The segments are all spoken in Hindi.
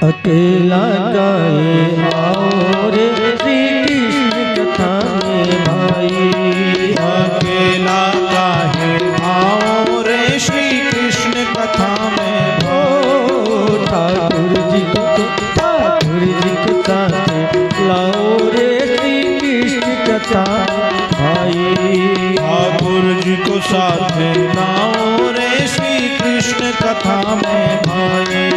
अकेला गाए आओ रे श्री कृष्ण कथा में भाई। अकेला गाए आओ रे श्री कृष्ण कथा में भाई। ठाकुर जी को साथ लाओ रे श्री कृष्ण कथा भाई। ठाकुर जी को साथ लाओ रे श्री कृष्ण कथा में भाई।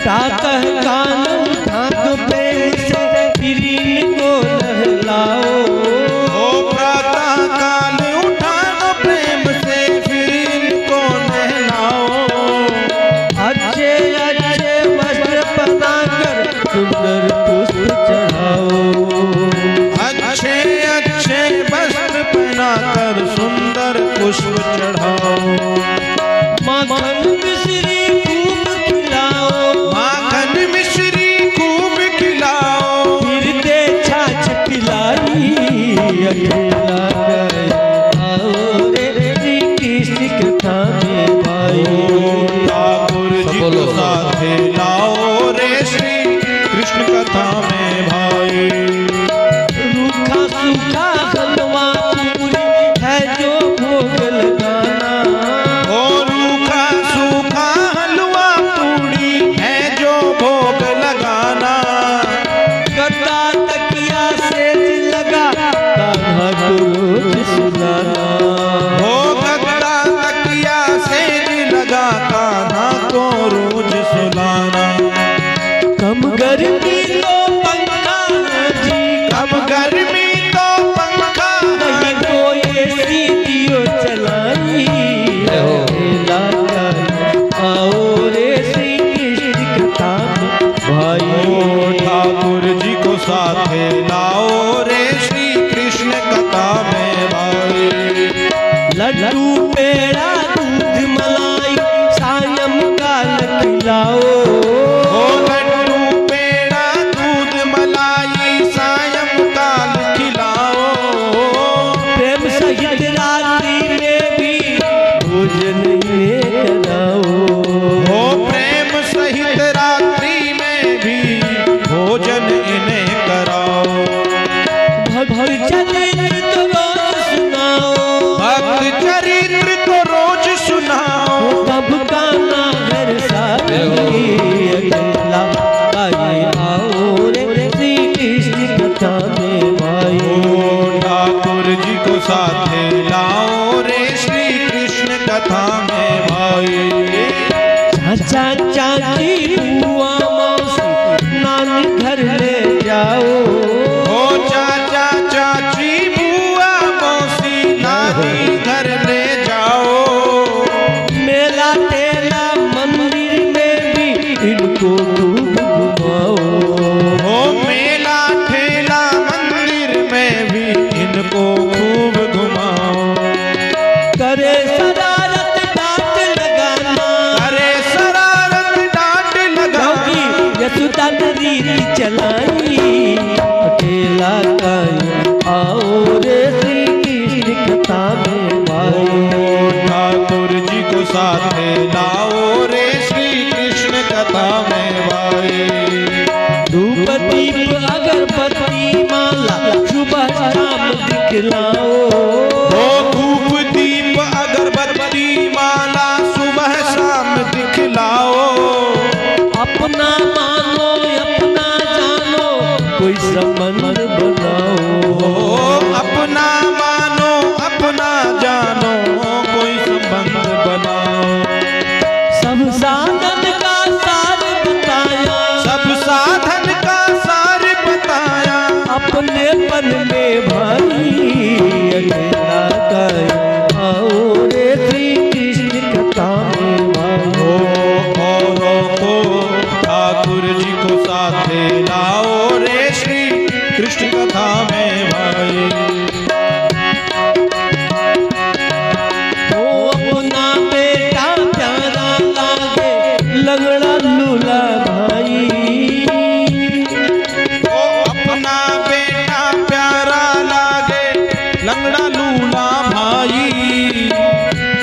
प्रातः काल ठाक प्रेम से तिरीन को नहलाओ। ओ प्रातः काल उठा प्रेम से फिर इनको नहलाओ। अच्छे अच्छे वस्त्र पहनाकर सुंदर पुष्प चढ़ाओ। अच्छे अच्छे वस्त्र पहनाकर सुंदर पुष्प चढ़ाओ। माखन मिश्री खूब खिलाओ। माखन मिश्री खूब खिलाओ। फिर दे छाछ पिलाई। अकेला गए आओ रे श्री कृष्ण कथा में भाई। ठाकुर जी को साथ लाओ रे श्री कृष्ण कथा में भाई। रूखा सूखा हलवा पूरी है जो भोग लगाना। ओ रूखा सूखा हलवा पूरी है जो भोग लगाना। गद्दा तकिया सेज लगा कान्हा को रोज सुनाना। ओ गद्दा तकिया सेज लगा कान्हा को रोज सुलाना। कम गर्मी तो पंखा जी। कब गर्मी तो पंखा नहीं तो एसी दियो चलाई। अकेला गाए आओ रे श्री कृष्ण कथा में भाई। ठाकुर जी को साथ लाओ रे श्री कृष्ण कथा में भाई। लड्डू पेड़ा दूध मलाई सायं काल खिलाओ। ओ लड्डू पेड़ा दूध मलाई सायं काल खिलाओ। प्रेम सहित रात्रि में भी भोजन ये कराओ। ओ प्रेम सहित रात्रि में भी भोजन इन्हें कराओ। भक्त चरित्र तो रोज सुनाओ। भक्त चरित्र तो रोज सुनाओ। तब गाना हर साथी। अकेला गाए आओ रे श्री कृष्ण कथा में भाई। ओ ठाकुर जी को साथ लाओ रे श्री कृष्ण कथा में भाई। चाचा चाची बुआ मौसी नानी घर ले जाओ। ओ चाचा चाची बुआ मौसी नानी घर ले जाओ। मेला तेला मंदिर में भी इनको खूब घुमाओ। ओ मेला ठेला मंदिर में भी इनको खूब घुमाओ। करे शरारत डांट लगाना। अरे शरारत डांट लगाई। यशोदा ने रीति चलाई। अकेला गाए आओ रे श्री कृष्ण कथा में भाई। ठाकुर जी को साथ लाओ रे श्री कृष्ण कथा में भाई। धूप दीप अगरबत्ती माला सुबह शाम दिखलाओ। ओ धूप दीप अगरबत्ती माला सुबह शाम दिखलाओ। अपना मानो अपना जानो कोई संबंध बनाओ। ओ अपना मानो अपना जानो कोई संबंध बनाओ। सब साधन का सार बताया। सब साधन का सार बताया। अपने पन में भाई। अकेला गाए आओ रे श्री कृष्ण कथा में भाई। औरों को ठाकुर जी को साथ लाओ रे श्री कृष्ण कथा में भाई। ओ अपना बेटा प्यारा लागे लंगड़ा लूला भाई। ओ अपना बेटा प्यारा लागे लंगड़ा लूला भाई।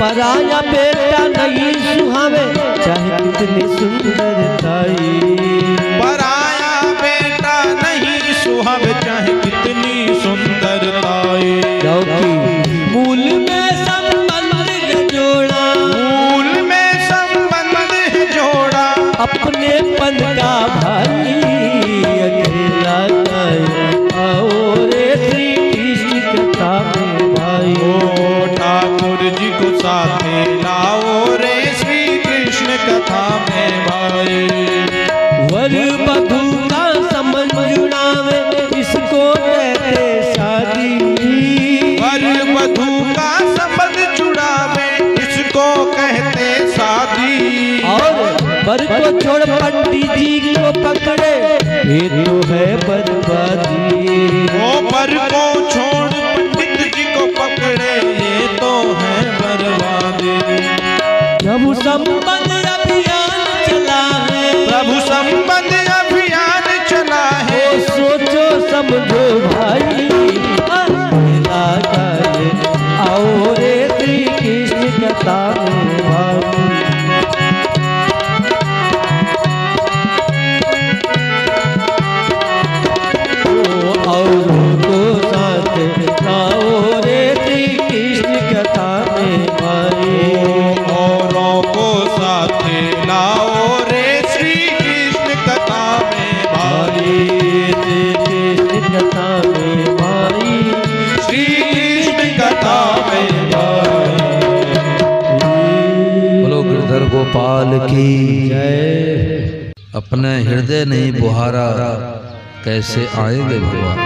पराया बेटा नहीं सुहावे चाहे कितनी सुंदर ताई। पन का भाई अकेला गाए आओ रे श्री कृष्ण कथा में भाई। ओ ठाकुर जी को साथे लाओ रे श्री कृष्ण कथा में भाई। वर वधू का संबंध जुड़ावे इसको कहते शादी। वर वधू का संबंध जुड़ावे इसको कहते शादी। और वर को छोड़ पंडित जी को पकड़े ये तो है बर्बादी। ओ वर को छोड़ पंडित जी को पकड़े ये तो है बर्बादी। प्रभु संबंध अभियान चला है, प्रभु संबंध अभियान चला है। ओ सोचो समझो भाई अकेला गाए आओ रे श्री कृष्ण कथा में भाई। औरों को साथ लाओ रे श्री कृष्ण कथा में भाई। औरों को साथ लाओ रे श्री कृष्ण कथा में भाई। श्री कृष्ण कथा में भाई, श्री कृष्ण कथा में भाई। बोलो गिरधर गोपाल की जय। अपने हृदय नहीं बुहारा कैसे आएंगे भगवान।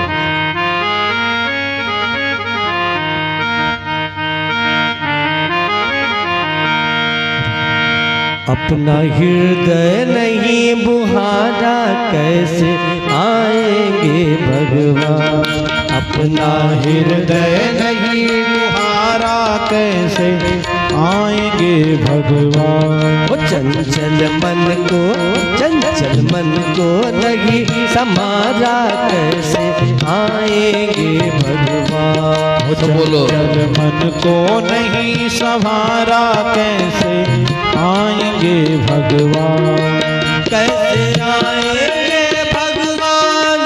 अपना हृदय नहीं बुहारा कैसे आएंगे भगवान। अपना हृदय नहीं बुहारा कैसे आएंगे भगवान। वो चंचल मन को नहीं समारा कैसे आएंगे भगवान। तो बोलो चंचल मन को नहीं संवारा कैसे आएंगे भगवान। कैसे आएंगे भगवान,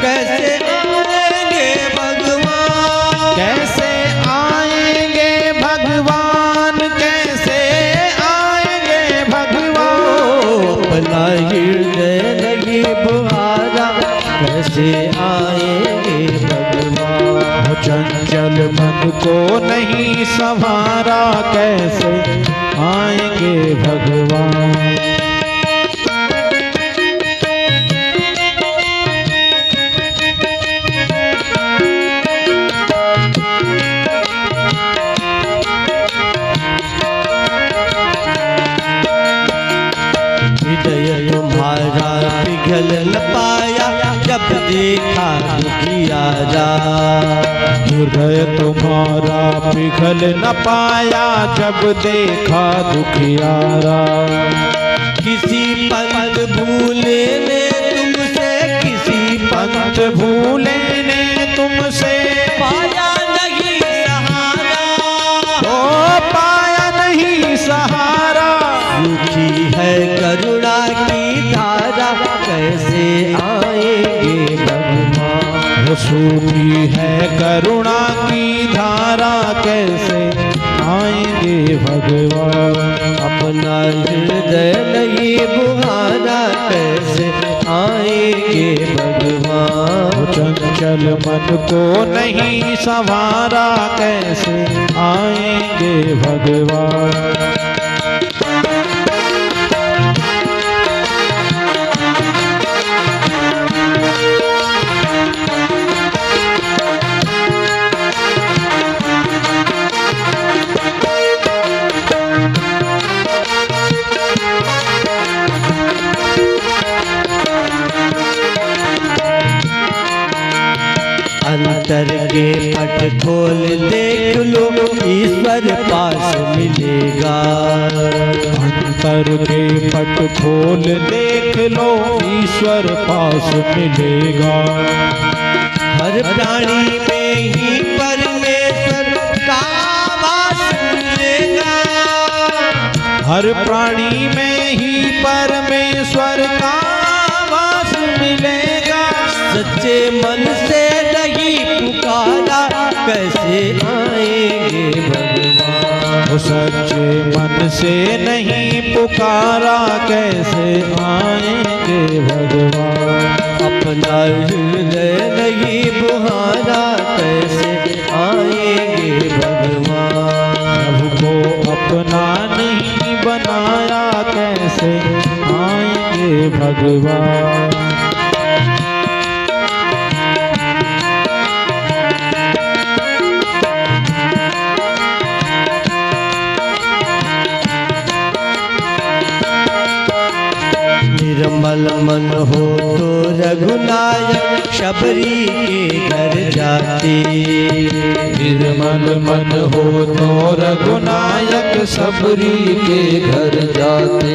कैसे आएंगे भगवान। कैसे आएंगे भगवान, कैसे आएंगे भगवान। अपना हृदय नहीं बुहारा कैसे आएंगे भगवान। चंचल मन को नहीं संवारा कैसे आएंगे भगवान। हृदय तुम्हारा पिघल न पाया जब देखा दुखियारा। हृदय तुम्हारा पिघल न पाया जब देखा दुखियारा। किसी पंथ भूले ने तुमसे, किसी पंथ भूले ने तुमसे पाया नहीं सहारा। ओ पाया नहीं सहारा। रूठी है करुणा की धारा कैसे आएंगे भगवान। वो सूखी है करुणा की धारा कैसे आएंगे भगवान। अपना हृदय नहीं बुहारा कैसे आएंगे भगवान। चंचल मन को नहीं संवारा कैसे आएंगे भगवान। अंतर के पट खोल देख लो ईश्वर पास मिलेगा। अंतर के पट खोल देख लो ईश्वर पास मिलेगा। हर प्राणी में ही परमेश्वर का वास मिलेगा। हर प्राणी में ही परमेश्वर का वास मिलेगा। सच्चे मन से नहीं पुकारा कैसे आएंगे भगवान। वो सच्चे मन से नहीं पुकारा कैसे आएंगे भगवान। अपना हृदय नहीं बुहारा कैसे आएंगे भगवान। प्रभु को अपना नहीं बनाया कैसे आएंगे भगवान। निर्मल मन हो तो रघुनायक शबरी के घर जाते। निर्मल मन हो तो रघुनायक सबरी के घर जाते।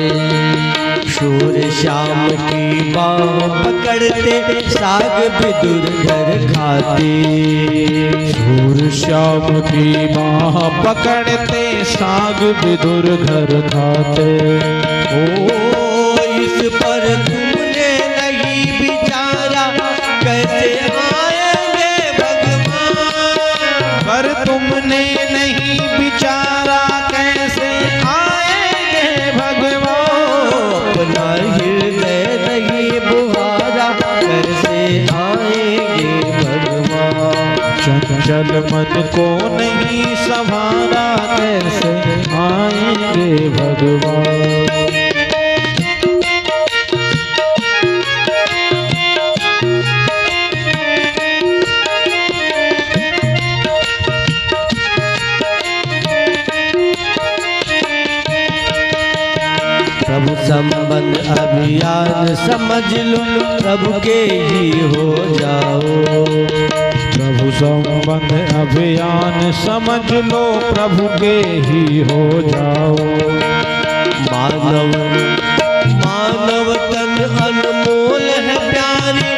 शूर श्याम की बाह पकड़ते साग विदुर घर खाते। शूर श्याम की बाह पकड़ते साग विदुर घर खाते। ओ इस पर तुमने नहीं विचारा कैसे आएंगे भगवान। पर तुमने नहीं विचारा कैसे आएंगे भगवान। अपना हृदय नहीं बुहारा कैसे आएंगे भगवान। चंचल मन को नहीं संभाला कैसे आएंगे भगवान। प्रभु संबंध अभियान समझ लो प्रभु के ही हो जाओ। प्रभु संबंध अभियान समझ लो प्रभु के ही हो जाओ। मानव मानव तन अनमोल है प्यारे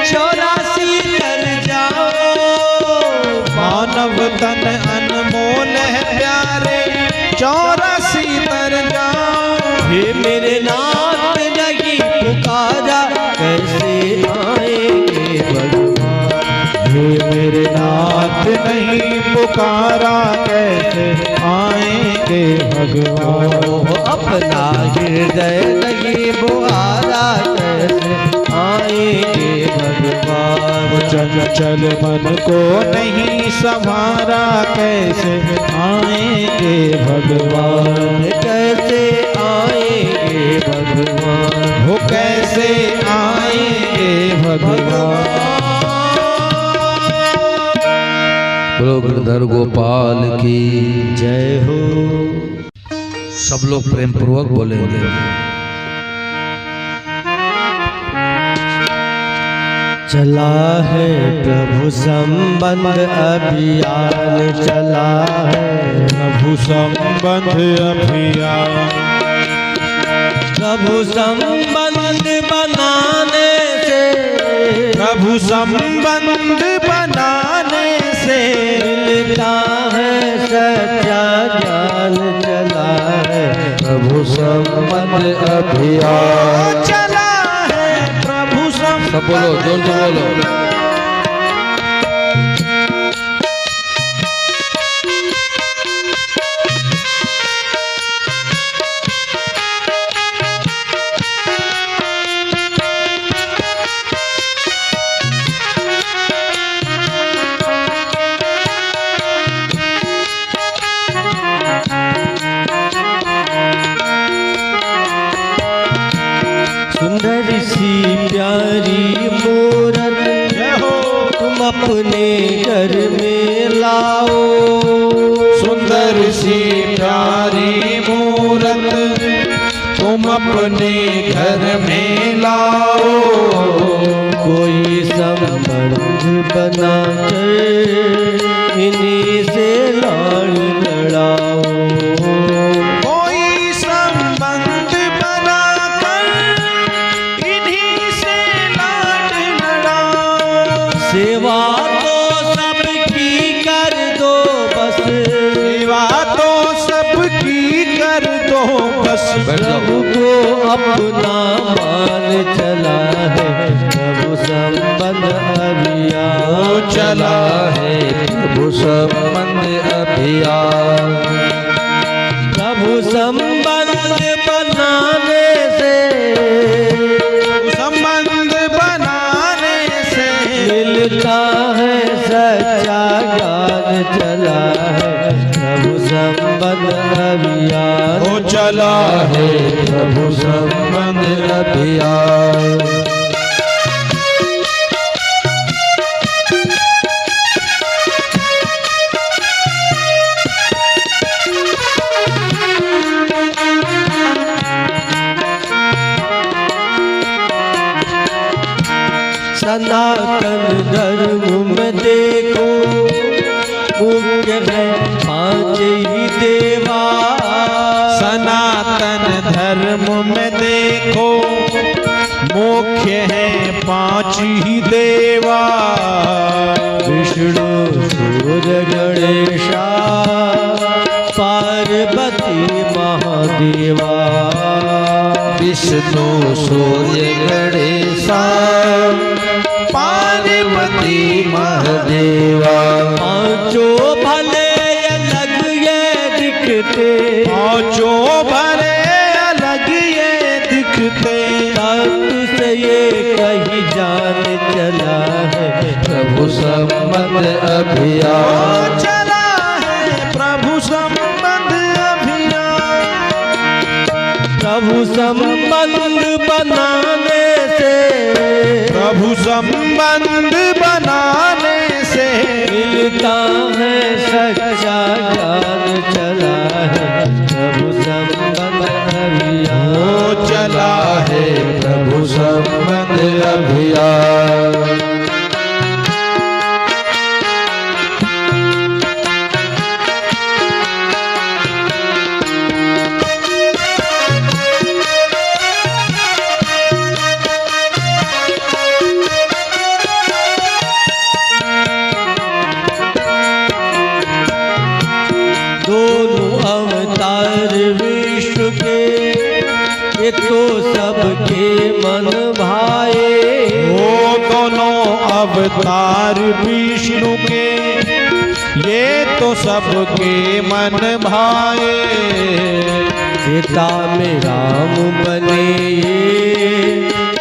84 तर जाओ। मानव तन अनमोल है प्यारे 84 तर जाओ। हे मेरे नाथ नहीं पुकारा कैसे आएंगे भगवान। हे मेरे नाथ नहीं पुकारा कैसे आएंगे भगवान। अपना हृदय नहीं बुहारा कैसे आएंगे भगवान। चंचल मन को नहीं संभारा कैसे आएंगे भगवान। कैसे आएंगे भगवान। वो कैसे आएंगे भगवान। बोलो गिरधर गोपाल की जय हो। सब लोग प्रेम पूर्वक बोलेंगे। चला है प्रभु संबंध अभियान चला है। प्रभु संबंध अभियान। प्रभु संबंध बनाने से प्रभु संबंध बनाने से मिलता है सच्चा ज्ञान चला है। प्रभु संबंध अभियान चला है। प्रभु संबंध सब बोलो जोर से बोलो। सुंदर सी प्यारी मूरत तुम अपने घर में लाओ। सुंदर सी प्यारी मूरत तुम अपने घर में लाओ। कोई संबंध बनाकर इन्हीं से लाड़ लड़ाओ। कोई संबंध बनाकर इन्हीं से लाड लड़ाओ। सेवा तो सबकी कर दो बस। सेवा तो सबकी कर दो बस। बैठ जाओ। प्रभु को अपना मान चला है। प्रभु संबंध अभियान चला है प्रभु संबंध अभियान। सनातन धर्म में देखो मुख्य है पांच ही देवा। सनातन धर्म में देखो मुख्य है पांच ही देवा। विष्णु सूर्य गणेशा पार्वती महादेवा। विष्णु सूर्य गणेशा पार्वती महादेवा। पांचों भले अलग ये दिखते, पांचों भले अलग ये दिखते। तत्व से ये कहीं जान चला है प्रभु संबंध अभियान। चला है प्रभु संबंध अभियान। प्रभु संबंध बनाने से, प्रभु संबंध बनाने से मिलता है सच्चा ज्ञान। चला है प्रभु संबंध अभियान। ओ चला है प्रभु संबंध अभियान। दोनों अवतार विश्व के, ये तो सबके मन भाए। वो दोनों अवतार विष्णु के, ये तो सबके मन भाए। सीता में राम बने,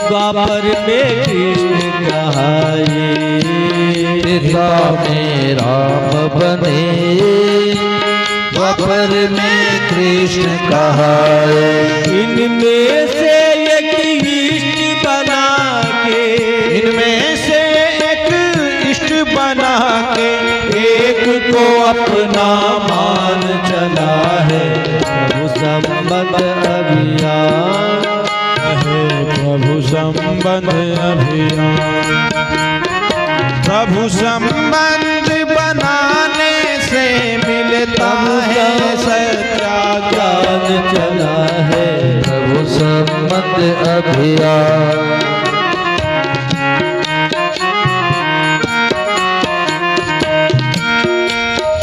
द्वापर में कृष्ण कहाए। पिता में राम बने, द्वापर में कृष्ण कहाए। इनमें से एक इष्ट बना के, इनमें से एक इष्ट बना के एक को अपना मान चला है प्रभु संबंध अभियान। है प्रभु संबंध अभियान। प्रभु संबंध बनाने से मिलता है सच्चा ज्ञान। चला है प्रभु संबंध अभियान।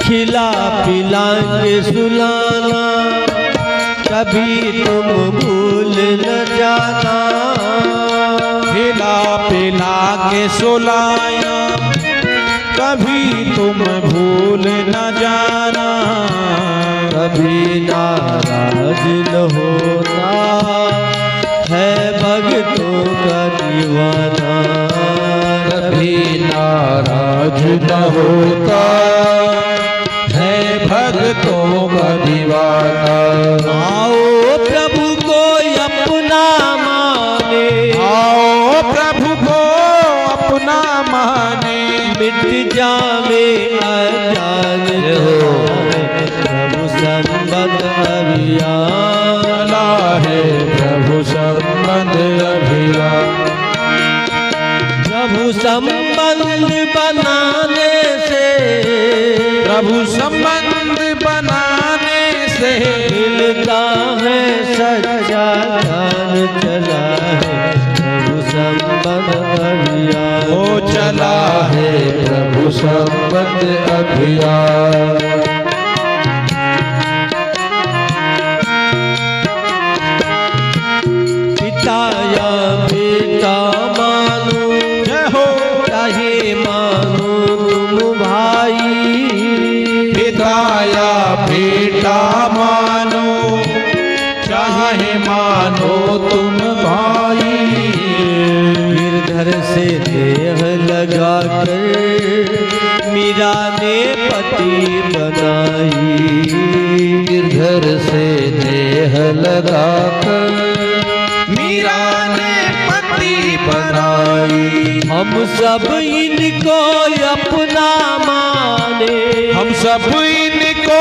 खिला पिला के सुलाना, कभी तुम भूल न जाना। खिला पिला के सुलाया, कभी तुम भूल न जाना। कभी नाराज न होना, है भक्तों का दीवाना। कभी नाराज न होता, है भक्तों का दीवाना। आओ प्रभु को अपना माने, आओ प्रभु को अपना माने। मिट जावे अज्ञान। प्रभु संबंध अभियान। चला है प्रभु संबंध अभियान। प्रभु संबंध बनाने से, प्रभु संबंध बनाने से मिलता है सच्चा ज्ञान। चला है प्रभु संबंध अभियान। ओ चला है प्रभु संबंध अभियान। पिता या बेटा मानो, जय हो। चाहे मानो तुम भाई। पिता या बेटा मानो, चाहे मानो तुम भाई। गिरधर से देह लगा कर मीरा ने पति बनाई। गिरधर से देह लगाकर मीरा ने पति बनाई। हम सब इनको अपना माने, हम सब इनको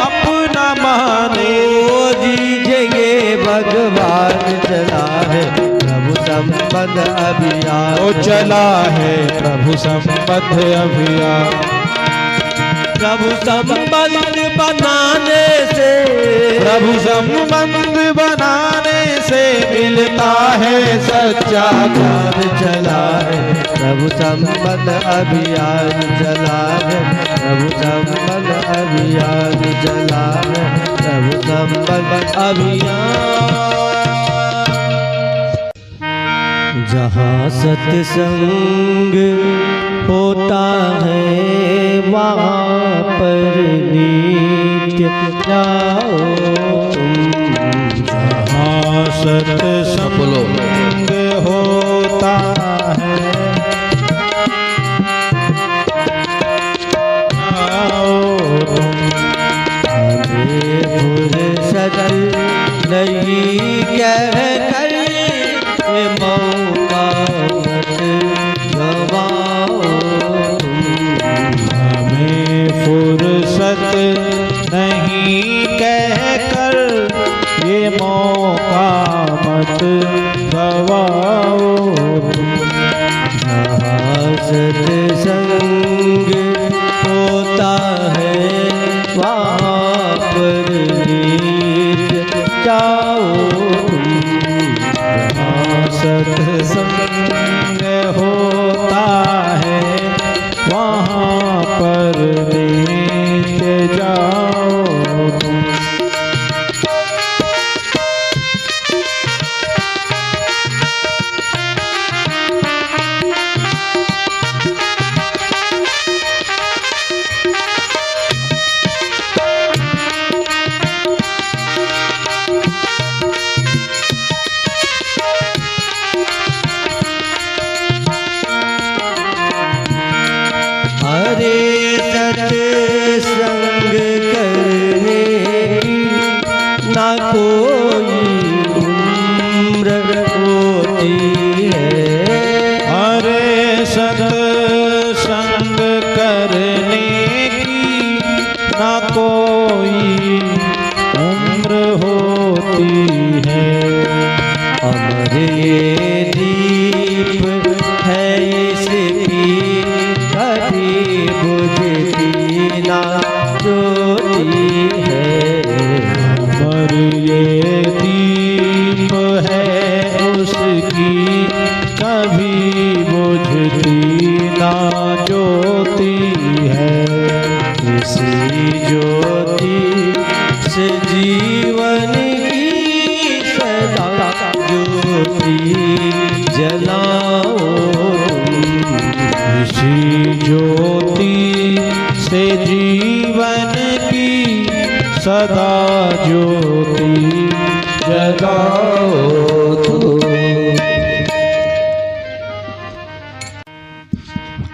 अपना माने। ओ दीजिए भगवान। चला है प्रभु संबंध अभियान ओ चला है प्रभु संबंध अभियान। प्रभु संबंध बनाने से, प्रभु संबंध बनाने से मिलता है सच्चा ज्ञान। चला है प्रभु संबंध अभियान चला है, प्रभु संबंध अभियान चला है, प्रभु संबंध अभियान। जहाँ सत्संग होता है वहाँ पर नित्य जाओ तुम। जहाँ सत्संग होता है हमें फुर्सत नहीं कह कर ये मौका मत गवाओ तुम। हमें फुर्सत नहीं कह कर ये मौका मत गवाओ तुम। जहाँ सत्संग होता है वहाँ पर नित्य जाओ तुम। जहाँ सत्संग होता है वहाँ पर नित्य जाओ तुम। हरे सत्संग करने की ना कोई उम्र होती है। हरे सत्संग करने की ना कोई उम्र होती है। अमर ये दीप है इसकी कभी बुझती ना ज्योति है। अमर ये दीप है उसकी कभी बुझती ना ज्योति है। इसी ज्योति से जीवन की सदा ज्योति जलाओ तुम। इसी ज्योति से जीवन की सदा ज्योति जलाओ तुम।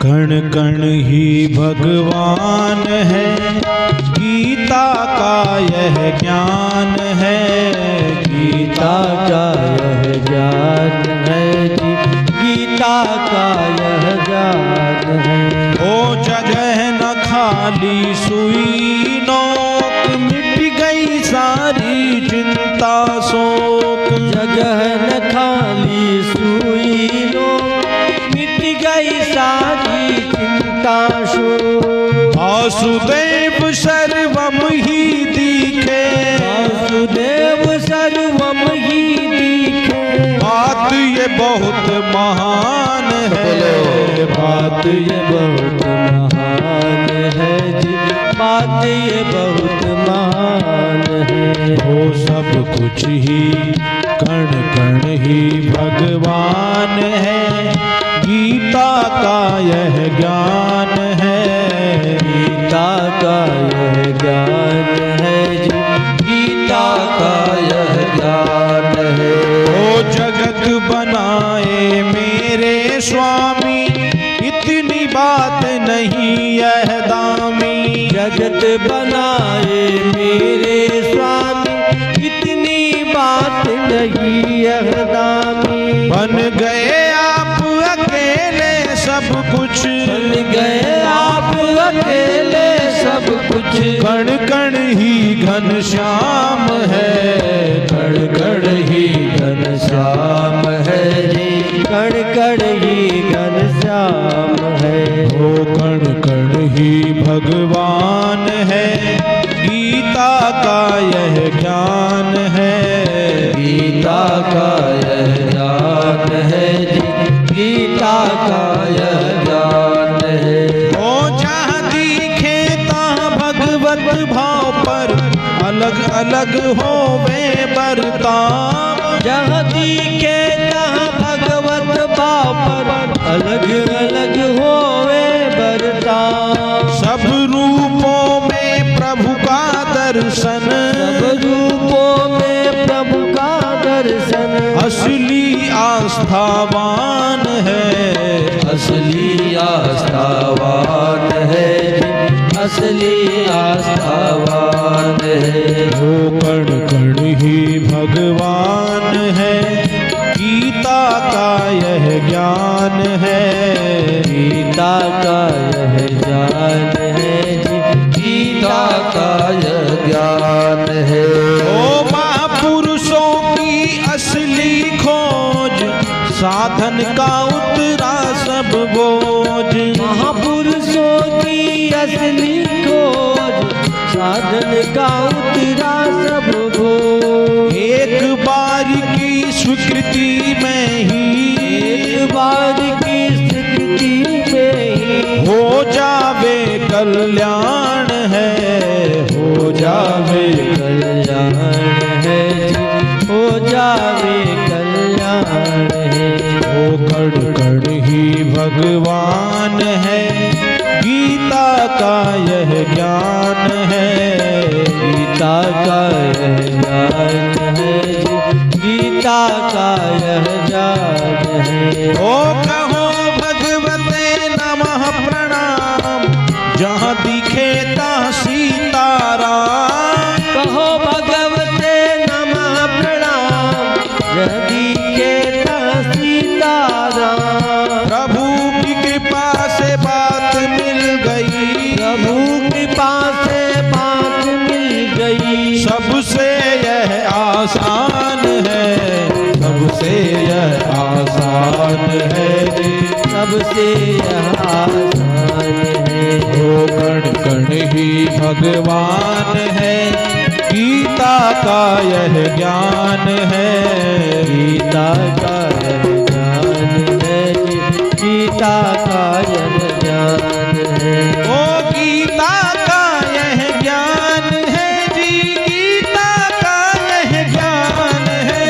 कण कण ही भगवान है, गीता का यह ज्ञान है। गीता का यह ज्ञान है जी, गीता का यह ज्ञान है। ओ जगह न खाली सुई नोक, मिट गई सारी चिंता शोक। जगह न खाली सुई नोक, मिट गई सारी चिंता शोक। वासुदेव सर्वम ही दिखे, वासुदेव सर्वम ही दिखे। बात ये बहुत महान है। बात ये बहुत महान है जी, बात ये बहुत महान है। हो सब कुछ ही कण कण ही भगवान है, गीता का यह ज्ञान है। गीता का यह ज्ञान है जी, गीता का यह ज्ञान है। ओ जगत बनाए मेरे स्वामी, इतनी बात नहीं यह दामी। जगत बनाए मेरे स्वामी, इतनी बात नहीं यह दामी। बन गए आप अकेले सब कुछ, बन गए आप अकेले सब कुछ। कुछ कण कण ही घनश्याम है, कण कण ही घनश्याम है जी, कण कण ही घनश्याम है। ओ कण कण ही भगवान है, गीता का यह ज्ञान है, गीता का यह ज्ञान है जी, गीता का यह ज्ञान है। ओ जहाँ दिखे तहाँ भगवत भाव पर अलग अलग होवे बरताव, जहाँ दिखे तहाँ भगवत भाव पर अलग अलग होवे बरताव। सब रूपों में प्रभु का दर्शन, सब रूपों में प्रभु का दर्शन, असली आस्थावान है, असली आस्थावान है जी, असली आस्थावान है। वो कण कण ही भगवान है, गीता का यह ज्ञान है, गीता का यह ज्ञान है जी, गीता का यह ज्ञान है। ओ महापुरुषों की असली खोज, साधन का उतरा सब बोझ, महापुरुषों की असली खोज, साधन का उतरा सब बोझ। एक बार की स्वीकृति में ही, एक बार की स्वीकृति में ही हो जावे कल्याण है, हो जावे कल्याण है जी, हो जावे कल्याण है। ओ कण कण ही भगवान है, गीता का यह ज्ञान है, गीता का यह ज्ञान है जी, गीता का यह ज्ञान है। ओ कहो भगवते नमः प्रणाम, जहाँ दिखे तहाँ सीताराम, कहो भगवते नमः प्रणाम, यदि केता सीताराम। प्रभु की कृपा से बात मिल गई, प्रभु कृपा से बात मिल गई, सबसे यह आसान है, सबसे यह आसान है, सबसे यह आसान है। ओ कण कण ही भगवान है, गीता का यह ज्ञान है, गीता का यह ज्ञान है जी, गीता का यह ज्ञान है। ओ गीता का यह ज्ञान है जी, गीता का यह ज्ञान है।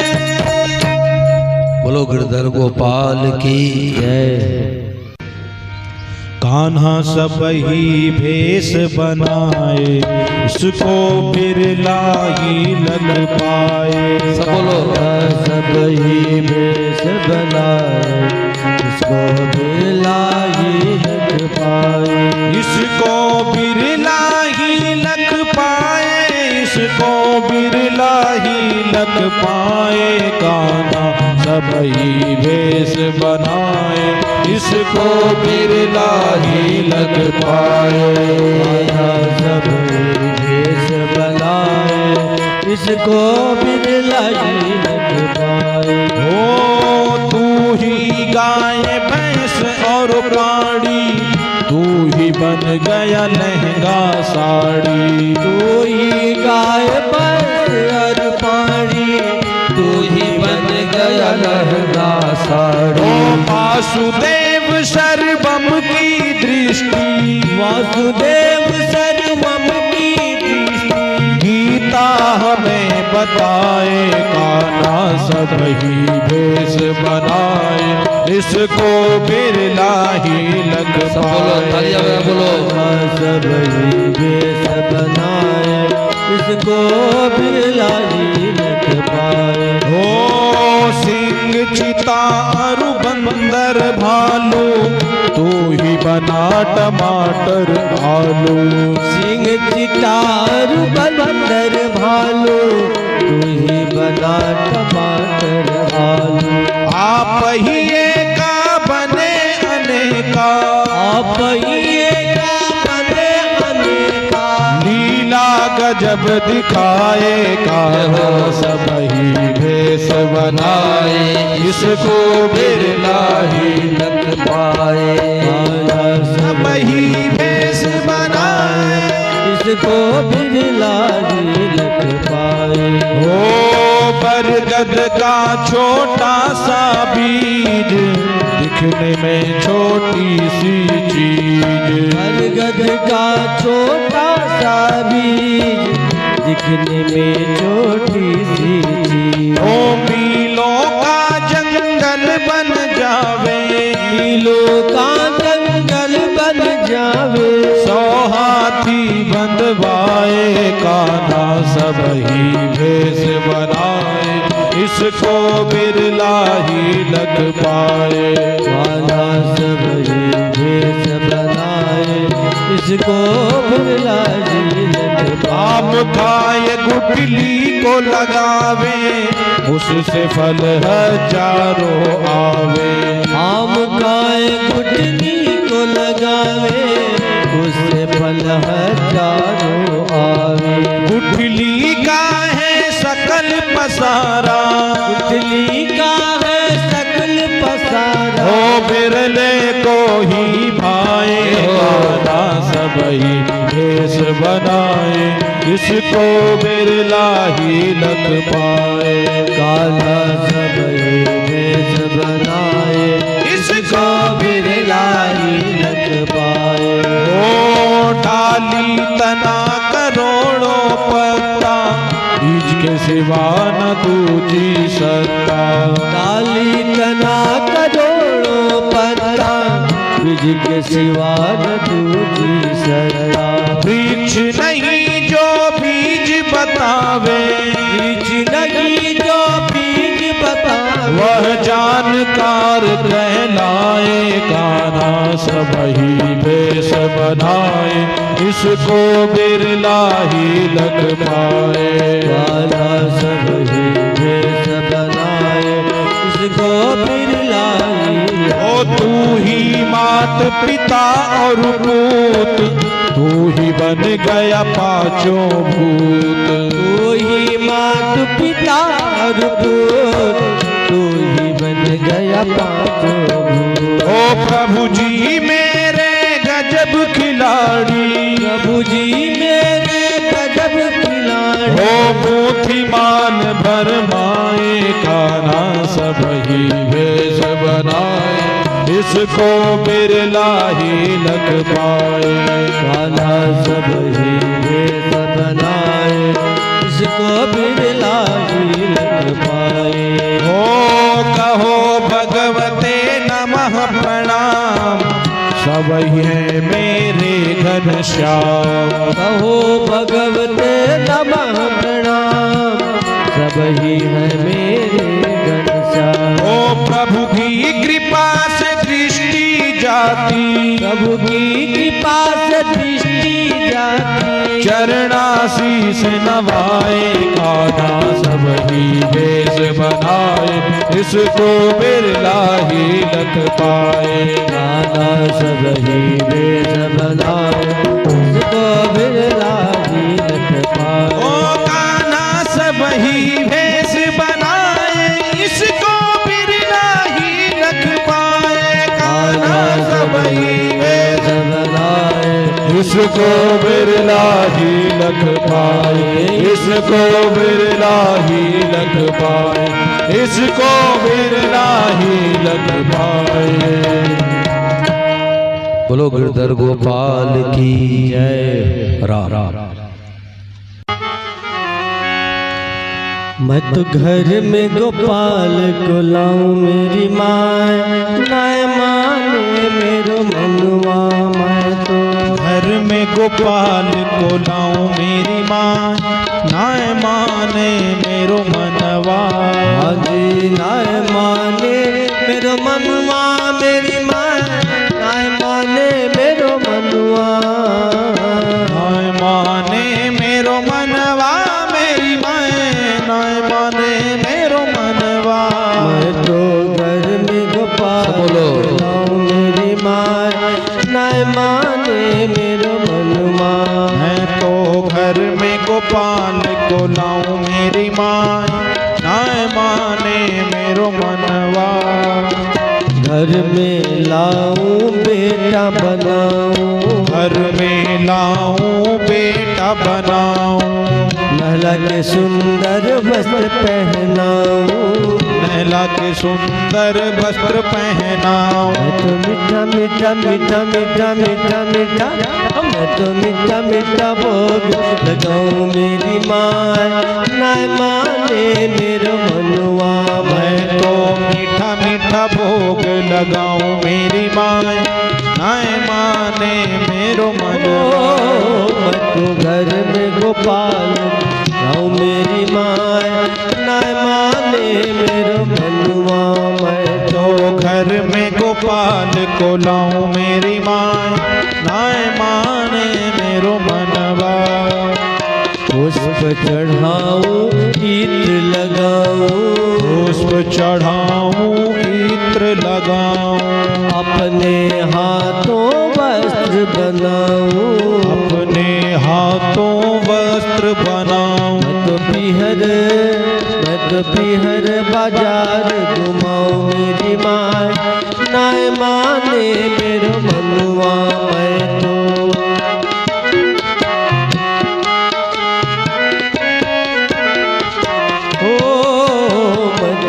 बोलो गिरधर गोपाल की जय। कान्हा सब ही भेष बनाए, इसको बिरला ही लग पाए, सब बोलो सब ही भेष बनाए, इसको बिरला ही लग पाए, इसको बिरला ही लग पाए, इसको बिरला ही लग पाए, कान्हा सब ही भेष बनाए, इसको बिरला ही लग पाए, सब ही भेष बनाए, इसको बिरला ही लग पाए। ओ तू ही गाय भैंस और प्राणी, तू ही बन गया लहंगा साड़ी, तू ही गाय पर पानी, तू ही बन गया लहंगा साड़ी। ओ वासुदेव सर्वम की दृष्टि, वासुदेव सर्वम की दृष्टि, गीता हमें बताए, कान्हा सब ही भेष बनाए, इसको बिरला ही लग सब बोलो तालियां पाए, बजा बोलो सब ही भेष बनाए, इसको बिरला ही लग पाए। ओ सिंह चिता अरु बंदर भालू, तू ही बना टमाटर आलू, सिंह चितार बंदर भालू, तू ही बना टमाटर आलू। आप ही एका बने अनेका, आप ये का बने अनेका, जब दिखाए कान्हा सब ही भेष बनाए इसको बिरला ही लग पाए सब ही भेष बनाए इसको बिरला ही लग पाए। ओ बरगद का छोटा सा बीज दिखने में छोटी सी चीज बरगद का छोटा सा बीज दिखने में छोटी सी चीज। ओ मीलों का जंगल बन जावे मीलों का जंगल बन जावे 100 हाथी बंधवाए कान्हा सब ही भेष बनाए इसको बिरला ही लग पाए। कान्हा सब ही भेष बनाए इसको बिरला ही लग पाए। आम खाए गुठली को लगावे उससे फल हजारों आवे आम खाए गुठली को लगावे उससे फल हजारों आवे। गुठली का है सकल पसारा गुठली का है सकल पसारा ओ बिरले को ही भाए कान्हा सब ही भेष बनाए इसको बिरला ही लग पाए। कान्हा सब ही भेष बनाए इसको बिरला ही लग पाए। ओ डाली तना करोड़ों पत्ता बीज के सिवा न दूजी सत्ता डाली तना करोड़ों पत्ता बीज के सिवा न दूजी सत्ता। वृक्ष नहीं जो बीज बतावे बीज नहीं जो बीज बतावे वह जानकार कहलाए कान्हा सब ही भेष बनाए इसको बिरला ही लग पाए। कान्हा सब ही भेष बनाए इसको बिरला ही ओ तू ही मात पिता और पूत तू ही बन गया पांचों भूत तू ही मात पिता और दूत तू ही बन गया पांचों भूत। ओ प्रभु जी मेरे गजब खिलाड़ी प्रभु जी मेरे गजब खिलाड़ी ओ बुद्धिमान भरमाए कान्हा सब ही भेष बनाए इसको बिरला ही लग पाए। कान्हा सब ही भेष बनाए इसको बिरला ही लग पाए। ओ कहो भगवते नमः प्रणाम सब ही है मेरे घनश्याम कहो भगवते नमः प्रणाम सब ही है मेरे घनश्याम। ओ प्रभु की कृपा से दृष्टि जाती प्रभु की कृपा से दृष्टि जाती चरणाशीष नवाए कान्हा सब ही भेष बनाए इसको बिरला ही लग पाए। कान्हा सब ही भेष बनाए इसको बिरला ही लग पाए। ओ कान्हा सब ही भेष बनाए इसको बिरला ही लग पाए। कान्हा सब ही भेष बनाए इसको बिरला ही लग पाए इसको बिरला ही लग पाए इसको बिरला ही लग पाए। बोलो गिरधर गोपाल की जय। राम मैं तो घर में गोपाल को लाऊं मेरी माँ नाय माने मेरो मनवा। मैं तो घर में गोपाल को लाऊं मेरी माँ नाय माने मेरो मनवा। हाजी नाय माने मेरो मनवा मेरी माँ नाय माने मेरो मनवा। नाय माने मेरो मनवा मेरी माँ नाय माने मेरो मनवा। मैं तो घर में गोपाल बोलो। को लाऊं मेरी माँ नाय माने मेरो मनवा। मैं तो घर में गोपाल को लाऊं मेरी माँ, नाय माने मेरो मनवा। घर में लाऊं बेटा बनाऊं, घर में लाऊं बेटा बनाऊं, महला के सुंदर वस्त्र पहनाऊं, नैला के सुंदर वस्त्र पहनाऊं। मैं तो मीठा मीठा मीठा मीठा मीठा मीठा, मैं तो मीठा मीठा भोग लगाऊं मेरी माँ, नाय माने मेरो मनवा। मैं तो मीठा मीठा भोग लगाऊं मेरी माँ, नाय माने मेरो मनवा। मैं तो घर में गोपाल लाऊं मेरी माँ, नाय माने मेरो मनवा। मैं तो घर में गोपाल को लाऊं मेरी माँ, नाय माने मेरो मनवा। पुष्प चढ़ाऊं इत्र लगाऊं, पुष्प चढ़ाऊं इत्र लगाऊं, अपने हाथों वस्त्र बनाऊं, अपने हाथों वस्त्र बनाऊं। मैं तो पीहर बाजार घुमाऊं मेरी माँ, नाय माने मेरो मनवा। मैं तो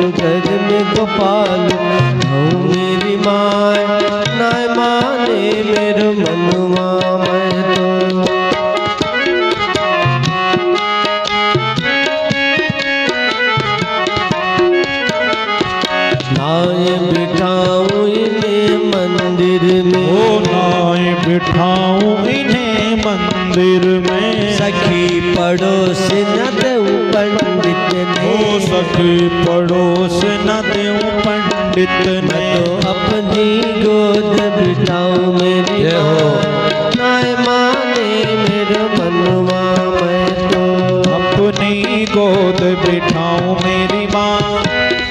घर में गोपाल हूँ मेरी माँ, नाय माने मेरो मनवा। मैं तो नाय बिठाऊं इन्हें मंदिर में, ओ नाय बिठाऊं इन्हें मंदिर में, सखी पड़ोस न दूं पंडित ने, ओ सखी पड़ोस न दूं पंडित ने। तो अपनी गोद बिठाऊं मेरी माँ, नाय माने मेरो मनवा। मैं तो अपनी गोद बिठाऊं मेरी माँ,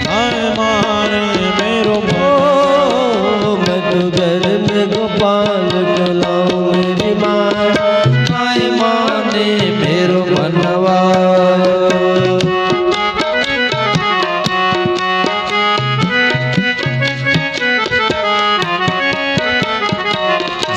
नाय माने मेरो मनवा। मैं तो घर में गोपाल को लाऊं मेरी माँ, नाय माने मेरो मनवा।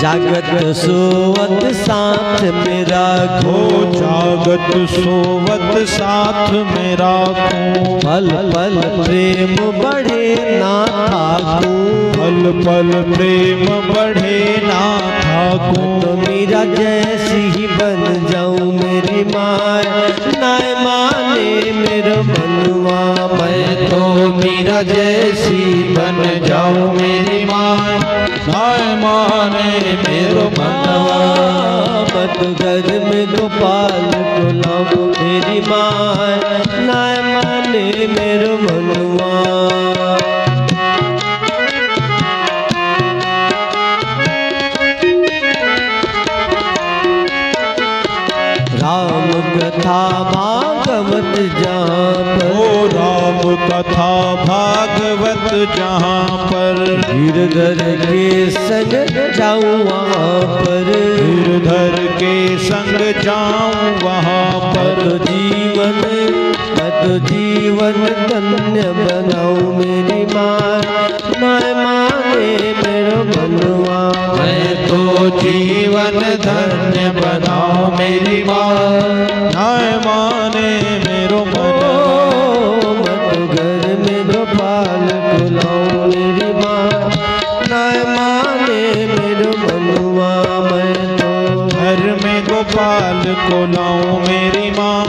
जागत सोवत साथ में राखो, जागत सोवत साथ में राखूं, पल पल प्रेम बढ़े ना थाकूं, पल पल प्रेम बढ़े ना थाकूं। तो मीरा जैसी ही बन जाऊं मेरी माँ, नाय माने मेरो मनवा। मैं तो मीरा जैसी बन जाऊं मेरी माँ, नाय माने मेरो मनवा। मैं तो घर में गोपाल को लाऊं मेरी माँ, नाय माने मेरो मनवा। राम कथा भागवत जहाँ पर, ओ राम कथा भागवत जहाँ पर, गिरधर के संग जाऊँ वहाँ पर, गिरधर के संग जाऊं वहाँ पर। मैं तो जीवन धन्य बनाऊं मेरी माँ, नाय माने मेरो मनवा। मैं तो जीवन धन्य बनाऊं मेरी माँ, नाय माने मेरो मनवा। मैं तो घर में गोपाल को लाऊं मेरी माँ, नाय माने मेरो मनवा। मैं तो घर में गोपाल को लाऊं मेरी माँ,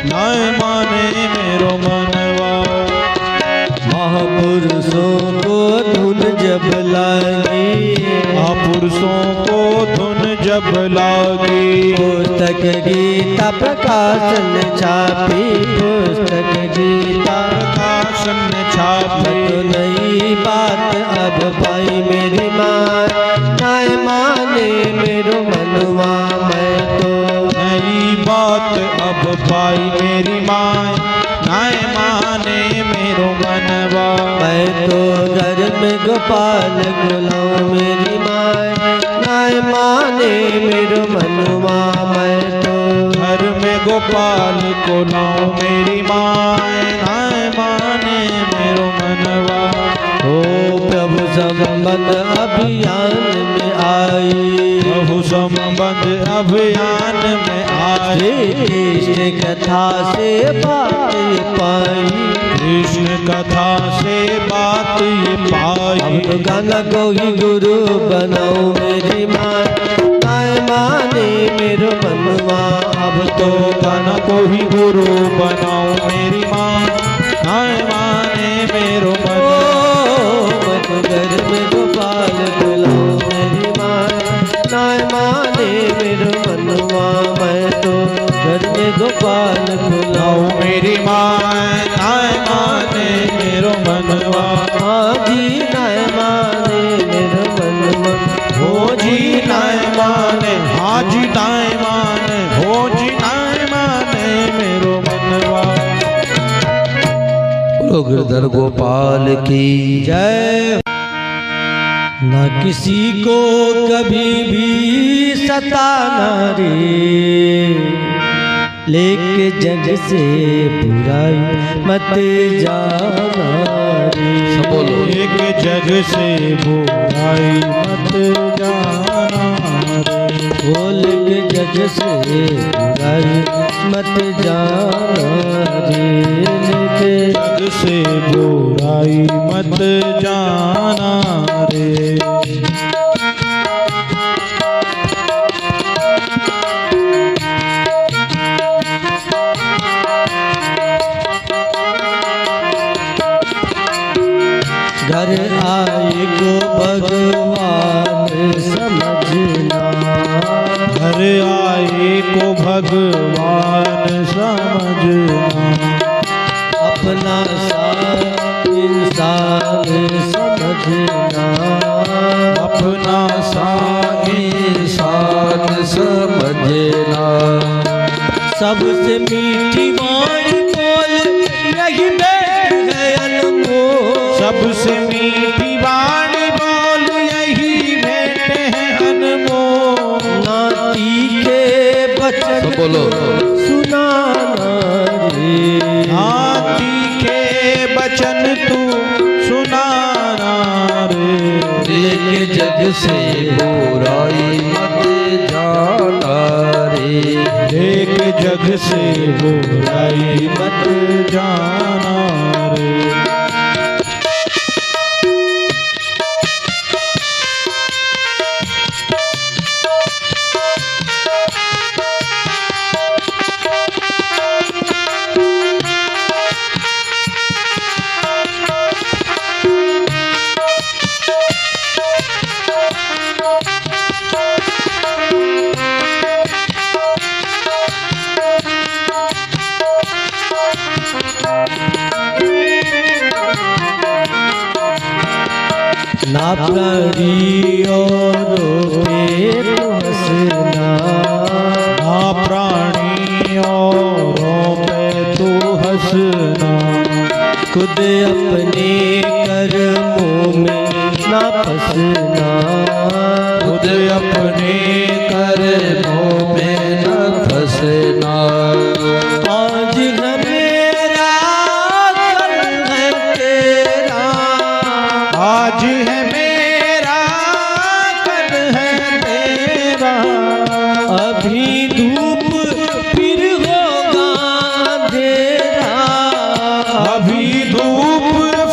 नाय माने मेरो मनवा। महापुरुषों को धुन जब लागी, महापुरुषों को धुन जब लागी, पुस्तक गीता प्रकाशन छापी, पुस्तक गीता प्रकाशन छापी। तो नई बात अब पाई मेरी माँ, नाय माने मेरो मनवा। मैं तो नई बात अब पाई मेरी माँ, नाय माने मेरो मनवा। मैं तो घर में गोपाल को लाऊं मेरी माँ, नाय माने मेरो मनवा। मैं तो घर में गोपाल को लाऊं मेरी माए नाय माने मेरो मनवा। ओ प्रभु संबंध अभियान में आई, प्रभु संबंध अभियान में आए। कृष्ण कथा से बात ये पाई, कृष्ण कथा से बात ये पाई। अब तो गाना को ही गुरु बनाओ मेरी माँ नाय माने मेरो मनवा। अब तो गाना को ही गुरु बनाऊं मेरी माँ नाय माने मेरो मनवा। मैं तो घर में गोपाल बुलाऊं मेरी माँ नाय माने मेरो मनवा। मैं तो घर में गोपाल बुलाऊं मेरी माँ नाय माने मेरो मनवा। हाँ जी नाय माने मेरो मनवा। हो जी नाय माने, हाँ जी नाय माने, हो जी नाय माने मेरो मनवा। बोलो गिरधर गोपाल की जय। ना किसी को कभी भी सताना रे, लेके जग से बुराई मत जाना रे। सब बोलो। एक जग से बुराई मत जाना रे। बोल के जग से बुराई मत जाना रे, लेके जग से बुराई मत जाना रे। घर आए को भगवान समझना, घर आए को भगवान समझना। अपना सा इंसान समझना, अपना सा इंसान समझना। सबसे मीठी वाणी बोल यही बैठ है अनमोल। सबसे मीठी वाणी बोल यही भेंट है अनमोल। नाती के बचन सब बोलो। सुनाना रे, नाती के बचन तू सुनाना रे। लेके जग से बुराई मत जाना रे। एक जग से बुराई मत जाना रे। ना प्राणी औरों पे तो हंसना, ना प्राणी औरों पे तू हंसना। खुद अपने कर्मों में ना फंसना, खुद अपने कर्मों में न फंसना। आज है मेरा कल है तेरा, आज है मेरा कल है तेरा। अभी धूप फिर होगा अंधेरा, अभी धूप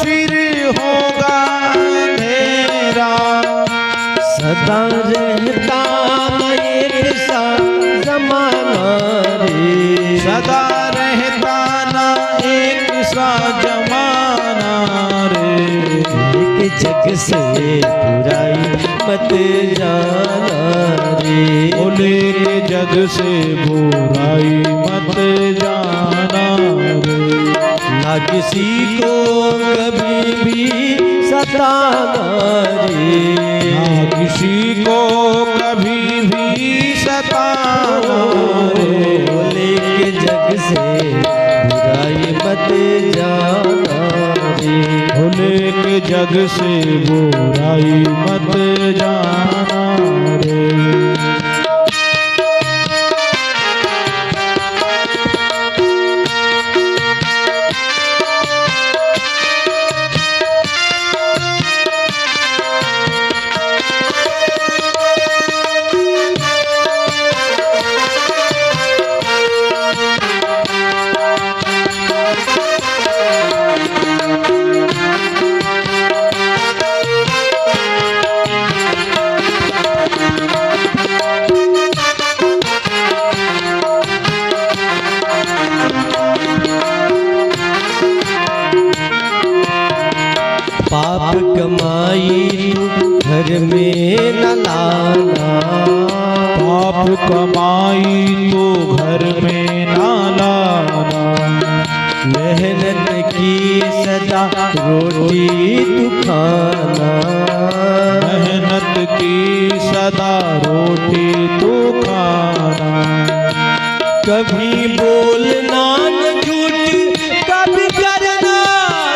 फिर होगा अंधेरा। सदा रहता मैं एक सा जमाना रे, सदा रहता ना एक सा जमाना रे। एक जग से बुराई मत जाना रे, बोले के जग से बुराई मत जाना रे। ना किसी को कभी भी सताना रे, ना किसी को कभी भी सताना रे। बोले के जग से बुराई मत जाना रे, भोले के जग से बुराई मत जाना रे। घर में न लाना, पाप कमाई तो घर में ना लाना। मेहनत की सदा रोटी तू खाना, मेहनत की सदा रोटी तो खाना। कभी बोलना न झूठ, कभी करना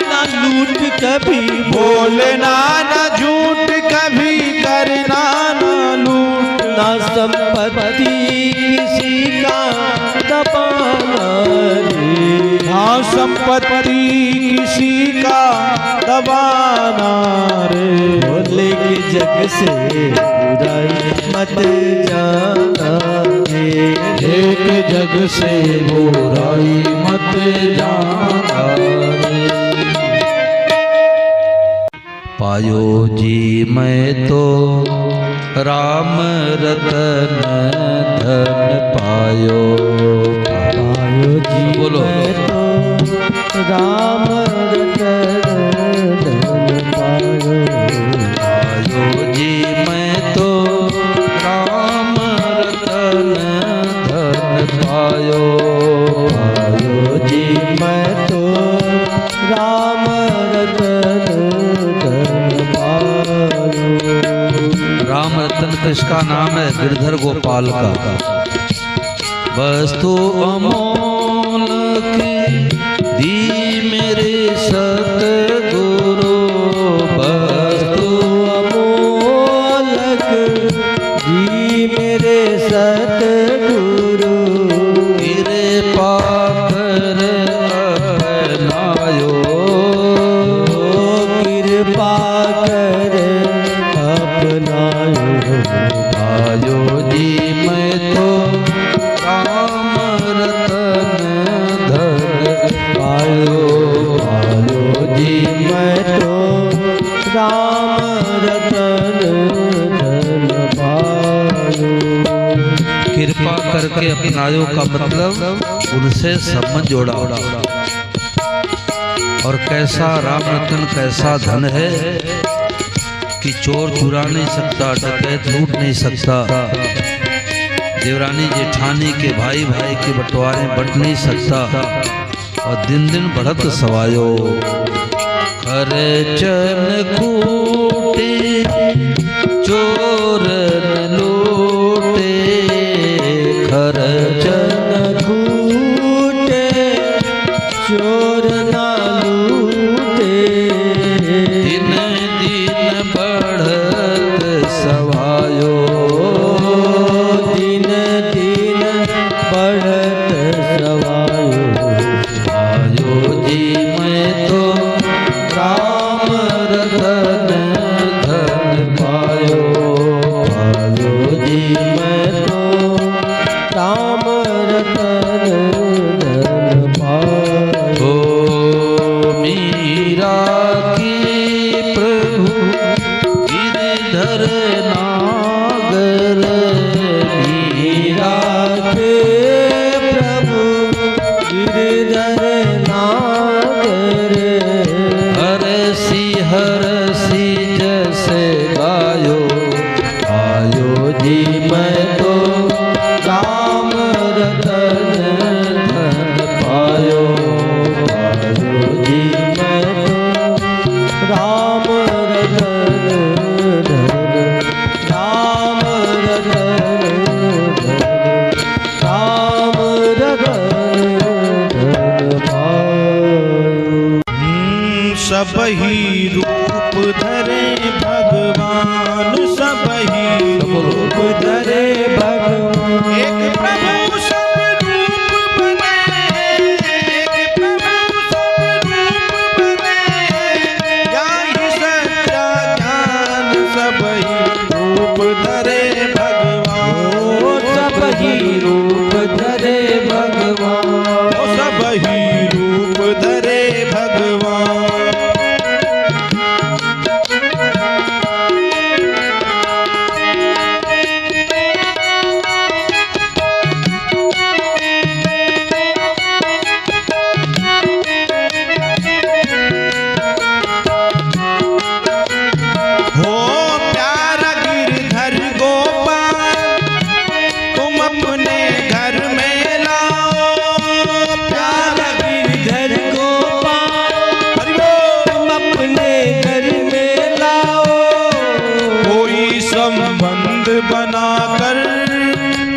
न लूट, कभी बोलना न झूठ, कभी करना न लूट। ना संपत्ति किसी का दबाना रे, ना संपत्ति किसी का दबाना रे। भोले के जग से बुराई मत जाना रे, एक जग से बुराई मत जाना रे। पायो जी मैं तो राम रतन धन पायो। पायो जी बोलो। मैं तो राम रतन धन पायो। पायो जी मैं तो राम रतन धन पायो। पायो जी मैं तो राम रतन धन पायो। राम रतन किसका नाम है? गिरधर गोपाल का। वस्तु अमोल की दी मेरे सतगुरु, वस्तु अमोलक जी मेरे सतगुरु, कृपा कर अपनायो। कृपा कर अपनायो। पायो जी मैं तो राम रतन धन पायो। पायो जी मैं तो राम रतन धन पायो। कृपा करके अपनायो का मतलब उनसे संबंध जोड़ा। और कैसा राम रतन कैसा धन है कि चोर चुरा नहीं सकता, डकैत लूट नहीं सकता, देवरानी जेठानी के भाई भाई के बंटवारे बंट नहीं सकता। और दिन दिन बढ़त सवायो। खरचन खूटे चोर न लूटे, खरचन खूटे चोर ना लूटे, दिन दिन बढ़त सवायो। दिन दिन बढ़त सवायो। पायो जी मैं तो राम रतन धन पायो। पायो जी मैं तो राम रतन धन पायो। ओ मीरा की प्रभु गिरधर नागर, मीरा के प्रभु गिरधर नागर, हरसी जैसे गायो। पायो जी मैं तो राम रतन धन पायो। पायो जी मैं तो राम रतन धन, राम रतन धन, राम रतन धन पायो। सब ही रूप धरे भगवान, सब ही रूप धरे भगवान, एक प्रभु सब रूप बने, एक प्रभु सब रूप बने। जाहि सच्चा ज्ञान सब ही रूप धरे भगवान। ओ सब ही रूप धरे भगवान, ओ सब ही रूप धरे भगवान। हो प्यार बनाकर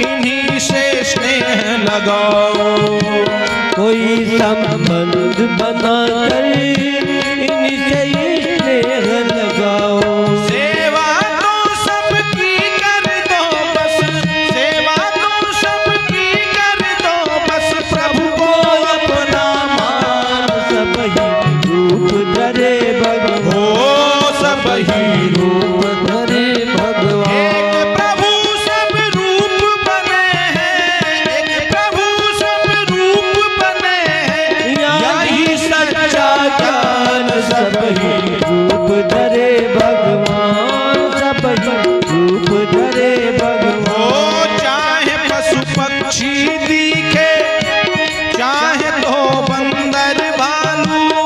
इन्हीं से स्नेह लगाओ। कोई संबंध बनाकर इनसे स्नेह लगाओ। सेवा तो सबकी कर दो बस, सेवा तो सबकी कर दो बस, प्रभु को अपना मान। सब ही रूप धरे भगवान, हो सब ही रूप धरे भगवान। एक प्रभु सब रूप बने हैं, एक प्रभु सब रूप बने हैं, यही सच्चा ज्ञान। सब ही रूप धरे भगवान, सब ही रूप धरे भगवान। हो चाहे पशु पक्षी दिखे, चाहे तो बंदर भालू,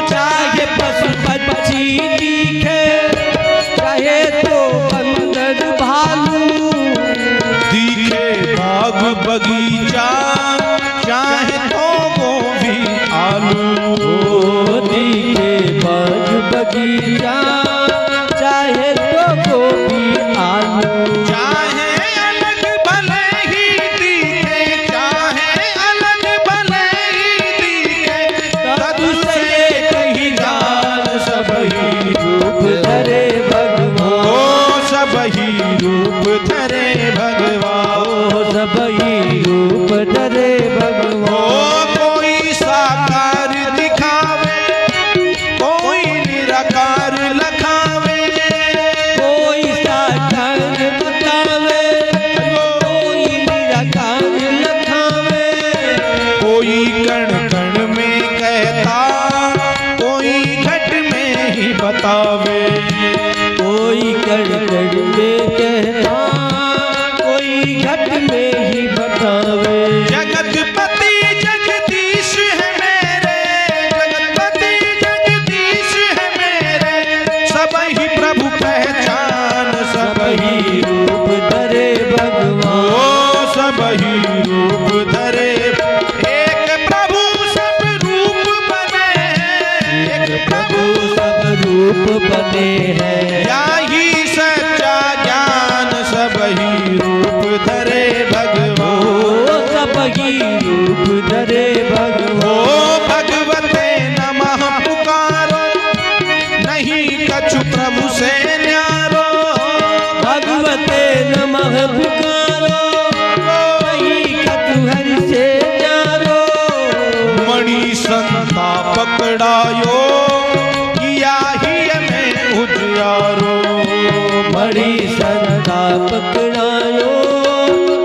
चाहे पशु पक्षी दिखे, चाहे तो बंदर भालू। दिखे बाग बगीचा, चाहे तो गोभी आलू। ओ दिखे बाग बगीचा, चाहे तो गोभी आलू। चाहे अलग भले ही दिखे, चाहे अलग भले ही दिखे, तदुसे कहीं जान। सब ही रूप धरे भगवान, ओ सब ही रूप धरे भगवान। ओ सब ही रूप धरे ओ भगवान। कोई साकार दिखावे, कोई निराकार लखावे, कोई साकार बतावे, कोई निराकार लखावे। कोई कण कण में कहता, कोई घट में ही बतावे। कोई कण कण में कहता, कोई घट में ही बतावे। जगतपति जगदीश है मेरे, जगतपति जगदीश है मेरे, सब ही प्रभु पहचान। सब ही रूप धरे भगवान, ओ सब ही रूप धरे। एक प्रभु सब रूप बने हैं, एक प्रभु सब रूप बने हैं। यही सच्चा ज्ञान। सब ही रूप धरे भगवान। ओ सब ही रूप धरे ओ भगवान। भगवते नमः पुकारो, नहीं कछु प्रभु से न्यारो। भगवते नमः पुकारो, नहीं कछु हरि से न्यारो। मणि संता पकड़ायो, किया ही में उजियारो। बड़ी संता पकड़ायो,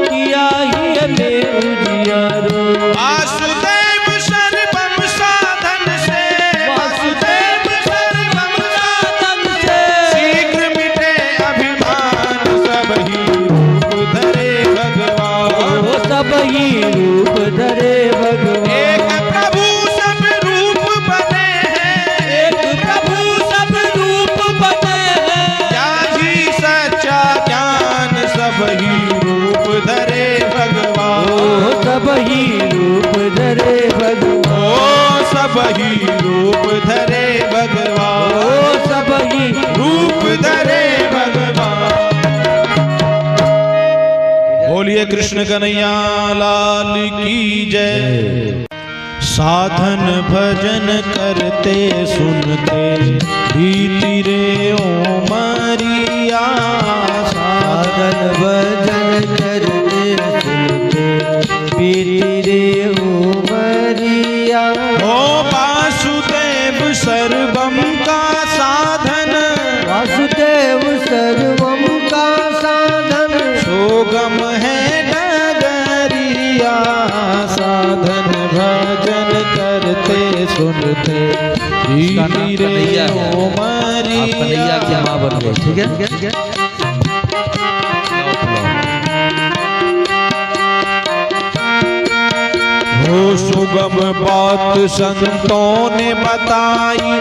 किया ही हमें उजियारो। वासुदेव सर्वम साधन से, वासुदेव सर्वम साधन से, शीघ्र मिटे अभिमान। सब ही रूप धरे भगवान। ओ सब ही रूप धरे भगवान। एक प्रभु सब रूप बने हैं, एक प्रभु सब रूप बने हैं। यही सच्चा ज्ञान। सब ही रूप धरे भगवान। ओ सब ही रूप धरे भगवान। ओ सब ही रूप धरे भगवान। ओ सब ही रूप धरे भगवान। बोलिए कृष्ण कन्हैया लाल की जय। साधन भजन करते सुनते, बीती रे ओ मरिया। साधन भजन करते सुनते, बीती रे उमरिया। ओ वासुदेव सर्वम का साधन, वासुदेव सर्वम का साधन। सोगम है नगरिया। साधन भजन करते सुनते, उसका नाम बीती रे कन्हैया है। ओ आप कन्हैया की मरिया। माँ बन गए, ठीक है। हो सुगम बात संतों ने बताई,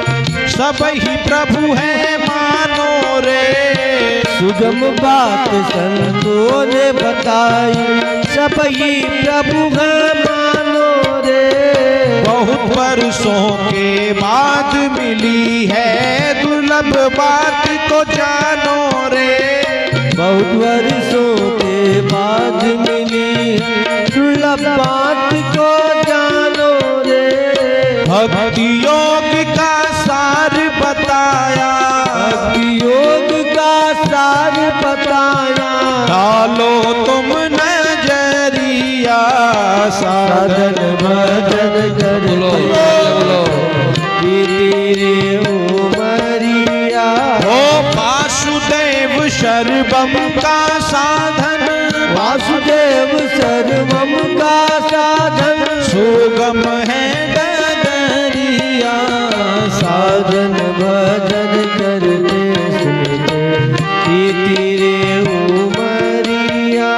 सब ही प्रभु है मानो रे। सुगम बात संतों ने बताई, सब ही प्रभु है मानो रे। बहुत वर्षों के बाद मिली है दुर्लभ बात को जानो रे। बहुत भक्ति योग का सार बताया, भक्ति योग का सार बताया। डालो तुम नजरिया साधन भजन करते तेरे उमरिया। हो वासुदेव सर्वम का साधन, वासुदेव सर्वम का साधन। सुगम है डगरिया, साधन भजन करते सुनते तेरे उमरिया।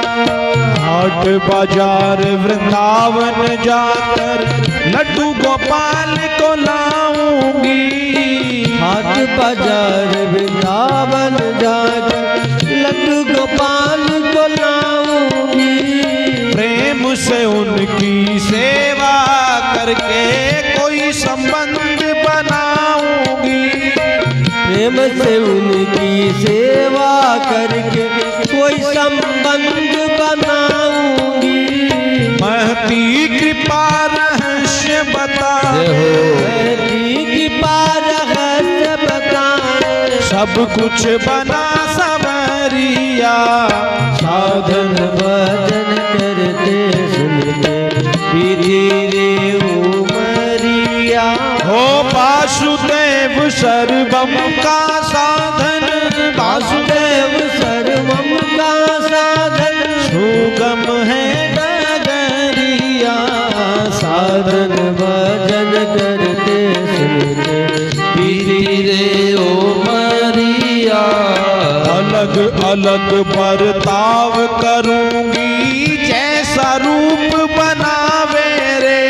हाट बाजार वृंदावन जाकर लड्डू गोपाल को लाऊंगी, हाट बाजार वृंदावन जाकर लड्डू गोपाल को लाऊंगी। प्रेम से उनकी सेवा करके कोई संबंध बनाऊंगी, प्रेम से उनकी सेवा करके कोई संबंध बनाऊंगी। महती कृपा रहस्य बता, महती कृपा रहस्य बताए। सब कुछ बना संवरिया, साधन भजन करते सुनते तेरे उमरिया। हो वासुदेव सर्वम का साधन, वासुदेव सर्वम का साधन। सुगम है डगरिया, साधन भजन करते सुनते तेरे उमरिया। अलग अलग बर्ताव करूंगी जैसा रूप बनावे रे,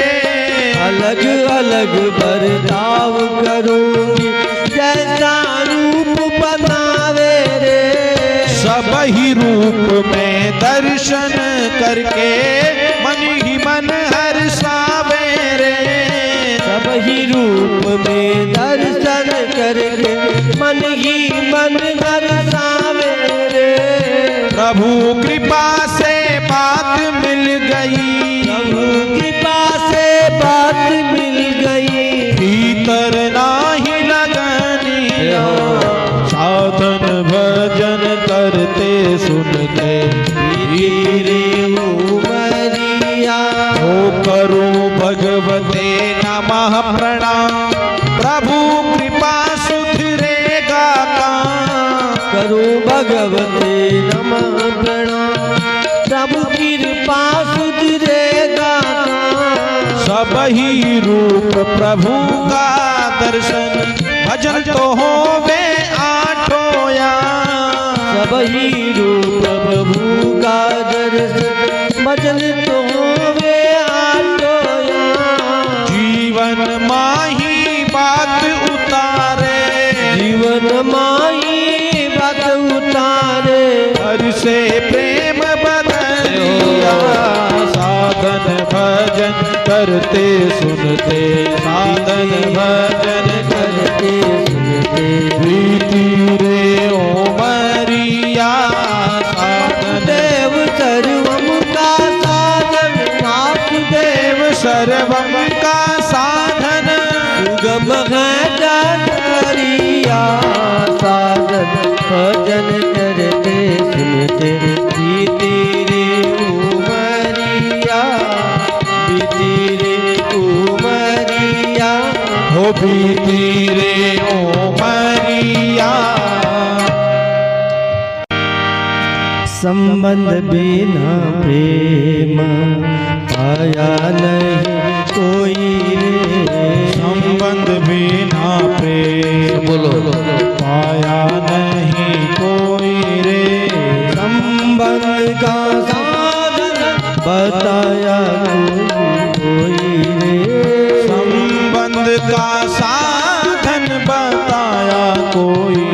अलग अलग बर्ताव करूंगी जैसा रूप बनावे रे। सब ही रूप में दर्शन करके मन ही मन हर्षावे रे, सब ही रूप में दर्शन करके मन ही मन हर्षावे रे। प्रभु कृपा से बात मिल गई, प्रभु कृपा से बात मिल गई। भीतर नाही लगनिया, साधन भजन करते सुनते तेरे उमरिया। हो करूं भगवते नमः प्रणाम, प्रभु कृपा सुधरेगा काम। करो भगवते नमः प्रणाम, प्रभु कृपा सुधरेगा काम। सब ही रूप प्रभु का दर्शन, भजन तो होवे आठों याम। सब ही रूप प्रभु का दर्शन, भजन तो होवे आठों याम। जीवन माही बात उतारे, जीवन माही बात उतारे। हर से प्रेम बदलिया, साधन भजन करते सुनते, साधन भजन करते सुनते प्रीति रे ओमरिया। साधन देव सर्वम का साधन, वासुदेव सर्वम का साधन, सुगम है डगरिया। साधन भजन करते सुनते तेरे उमरिया, तेरे उमरिया। हो बीती रे ओमरिया। संबंध बिना प्रेम पाया नहीं कोई रे। संबंध बिना प्रेम बोलो पाया नहीं कोई रे, संबंध का साधन बताया कोई रे। संबंध का साधन बताया कोई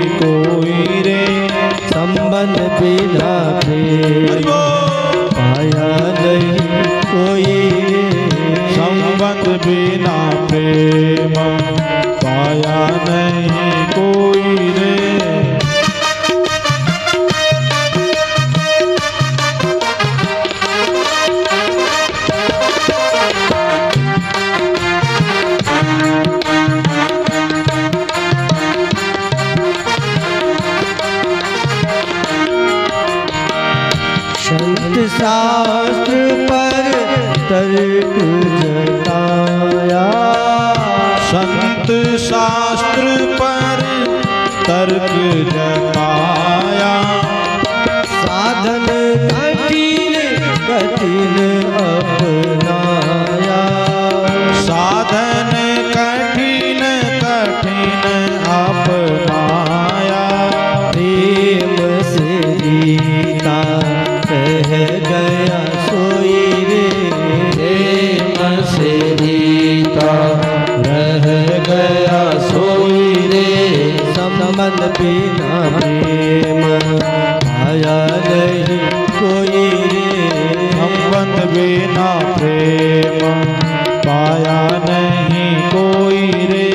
रे। संबंध बिना प्रेम पाया नहीं कोई रे। संबंध बिना प्रेम पाया नहीं कोई रे। संत शास्त्र पर तर्क जताया, संत शास्त्र पर तर्क जताया, साधन कठिन कठिन अपनाया, साधन कठिन कठिन अपनाया, प्रेम से गीता कह गया सोई रे, प्रेम से गीता रह गया सोई रे, संबंध बिना प्रेम पाया नहीं कोई रे, संबंध बिना प्रेम पाया नहीं कोई रे।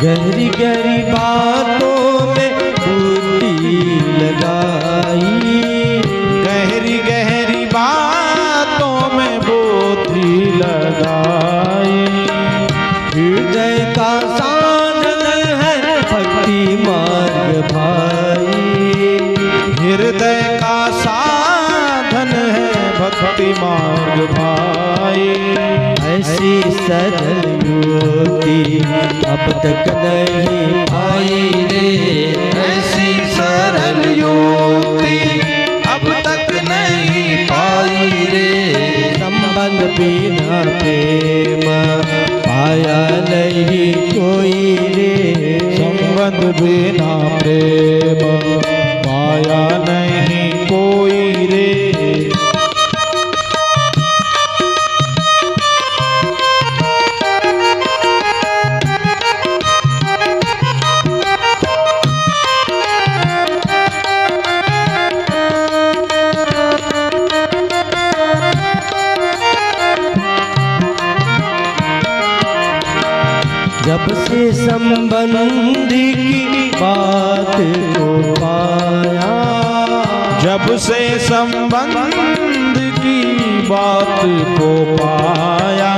गहरी गहरी बातों में बुद्धि लगाई, गहरी गहरी बातों में बुद्धि लगाई, हृदय का साधन है भक्ति मार्ग भाई, हृदय का साधन है भक्ति मार्ग भाई, ऐसी सरल युक्ति अब तक नहीं आई रे, ऐसी सरल युक्ति अब तक नहीं पाई रे, संबंध बिना प्रेम पाया नहीं कोई रे, संबंध बिना प्रेम पाया नहीं कोई रे। जब से संबंध की बात को पाया, जब से संबंध की बात को पाया,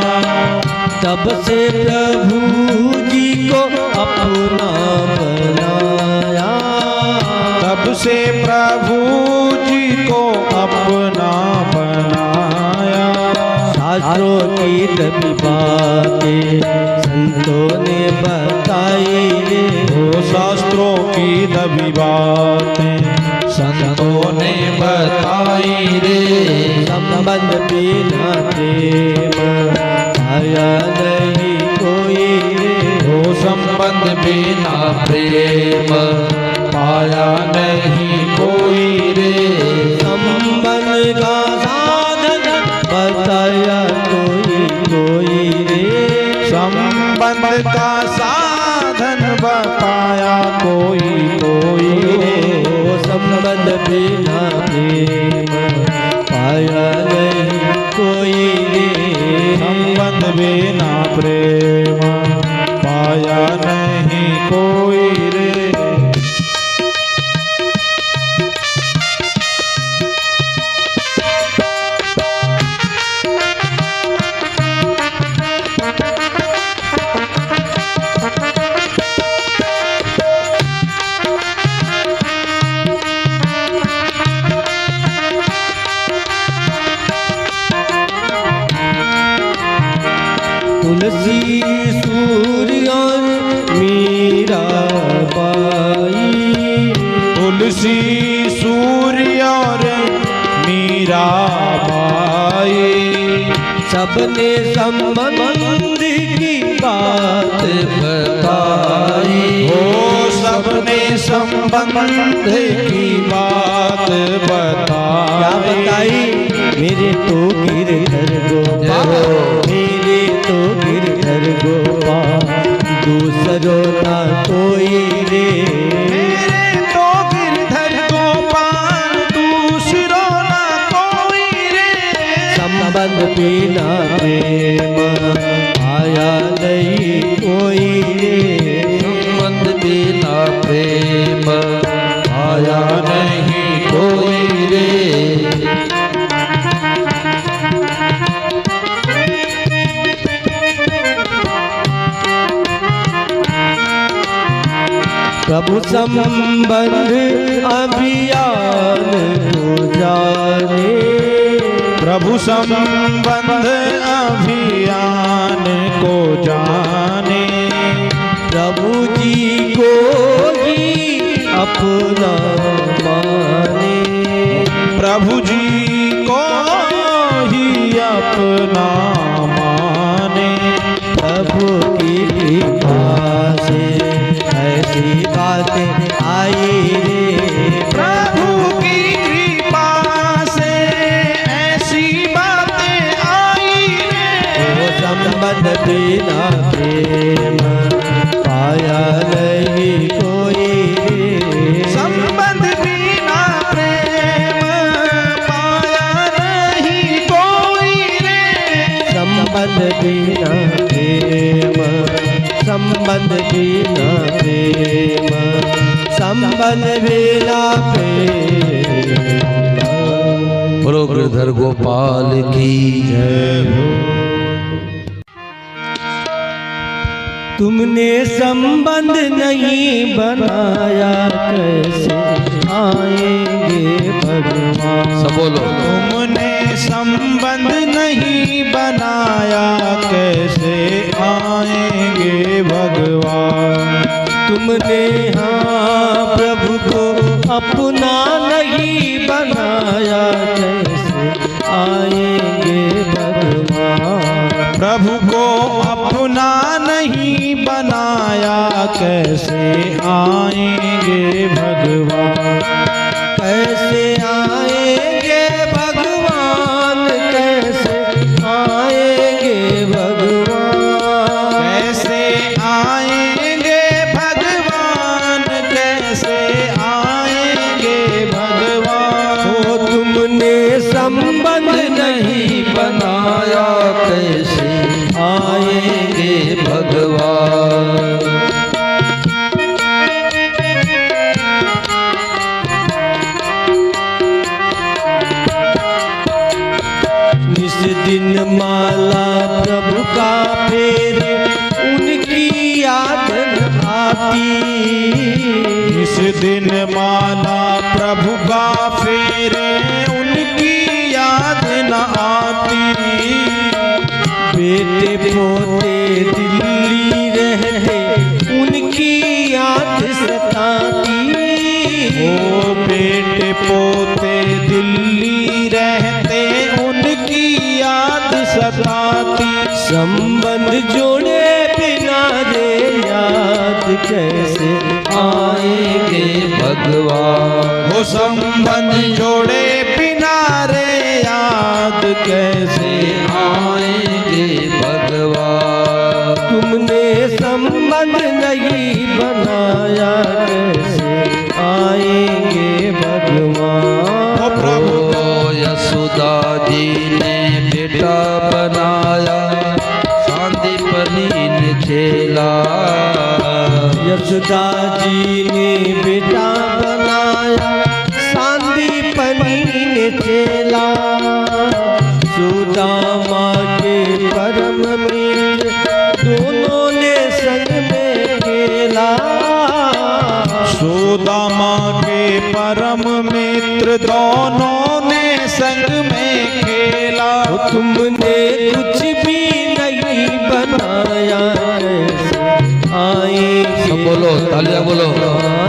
तब से प्रभु जी को अपना बनाया, तब से प्रभु जी को अपना बनाया, शास्त्रों की दबी बातें संतों ने बताई रे, वो शास्त्रों की दबी बातें संतों ने बताई रे, संबंध बिना प्रेम पाया नहीं कोई रे, वो संबंध बिना प्रेम पाया नहीं कोई रे, संबंध का साधन बताया कोई रे, संबंध का साधन बताया कोई रे, संबंध बिना प्रेम पाया नहीं कोई रे, संबंध बिना प्रेम पाया नहीं कोई रे। तुलसी सूर्य और मीरा बाई, तुलसी सूर्य और मीरा बाई, सबने संबंध की बात बताई, हो सबने संबंध की बात बताई, क्या बताई? मेरे तो गिरधर गोपाल, मेरे तो गिरधर गोपाल, दूसरों का कोई रे, मेरे तो गिरधर गोपाल दूसरों ना कोई रे, संबंध बिना प्रेम आया नहीं कोई रे। संबंध बिना प्रेम आया नहीं कोई रे। प्रभु संबंध अभियान को जाने। प्रभु संबंध अभियान को जाने। प्रभु जी को ही अपना माने। प्रभु जी को ही अपना माने। प्रभु की कृपा से ऐसी बातें आई रे। प्रभु की कृपा से ऐसी बातें आई रे। वो संबंध बिना प्रेम पाया नहीं कोई रे। संबंध बिना प्रेम पाया नहीं कोई रे। संबंध बिना प्रेम, संबंध बिना प्रेम, संबंध बिना प्रेम। बोलो गिरधर गोपाल की जय हो। तुमने संबंध नहीं बनाया कैसे आएंगे भगवान। सब बोलो। तुमने संबंध नहीं बनाया कैसे आएंगे भगवान। तुमने हाँ प्रभु को अपना नहीं बनाया कैसे आएंगे भगवान। प्रभु को अपना नहीं बनाया कैसे आएंगे भगवान। कैसे आएंगे भगवान, कैसे आएंगे भगवान। कैसे आएंगे भगवान। कैसे आएंगे भगवान। ओ तुमने संबंध नहीं बनाया कैसे आएंगे भगवान। निस दिन माला प्रभु का फेर उनकी याद न आती। इस दिन माला प्रभु का फेरे उनकी याद न आती। बेटे पोते दिल्ली रहते उनकी याद सताती। ओ बेटे पोते दिल्ली रहते उनकी याद सताती। संबंध जोड़े बिना रे याद कैसे आएंगे भगवान। वो संबंध जोड़े बिना रे याद कैसे आएंगे भगवान। तुमने संबंध नहीं बनाया कैसे आएंगे भगवान। ओ प्रभु ओ यशोदा जी ने बेटा बनाया सांदीपनी ने खेला। यशोदा जी ने बेटा बनाया सांदीपनी ने चेला। सुदामा के परम मित्र दोनों ने संग में खेला। सुदामा के परम मित्र दोनों ने संग में खेला। तुमने कुछ भी नहीं बनाया कैसे आएंगे। सब बोलो, तालियां बोलो।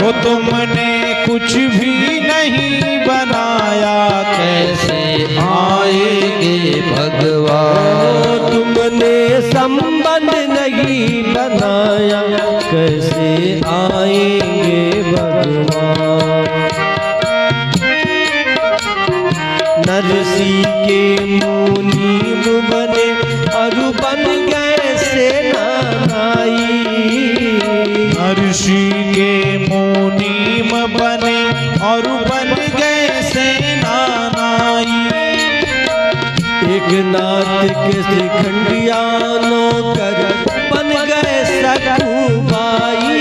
वो तुमने कुछ भी नहीं बनाया कैसे आएंगे भगवान। तुमने संबंध नहीं बनाया कैसे आएंगे भगवान। नरसी के मुनीम बने और बन गए सेनानाई। ऋषि के मुनीम बने और बन गए नाथ के श्रीखंडिया नौकर बन गए सखुबाई।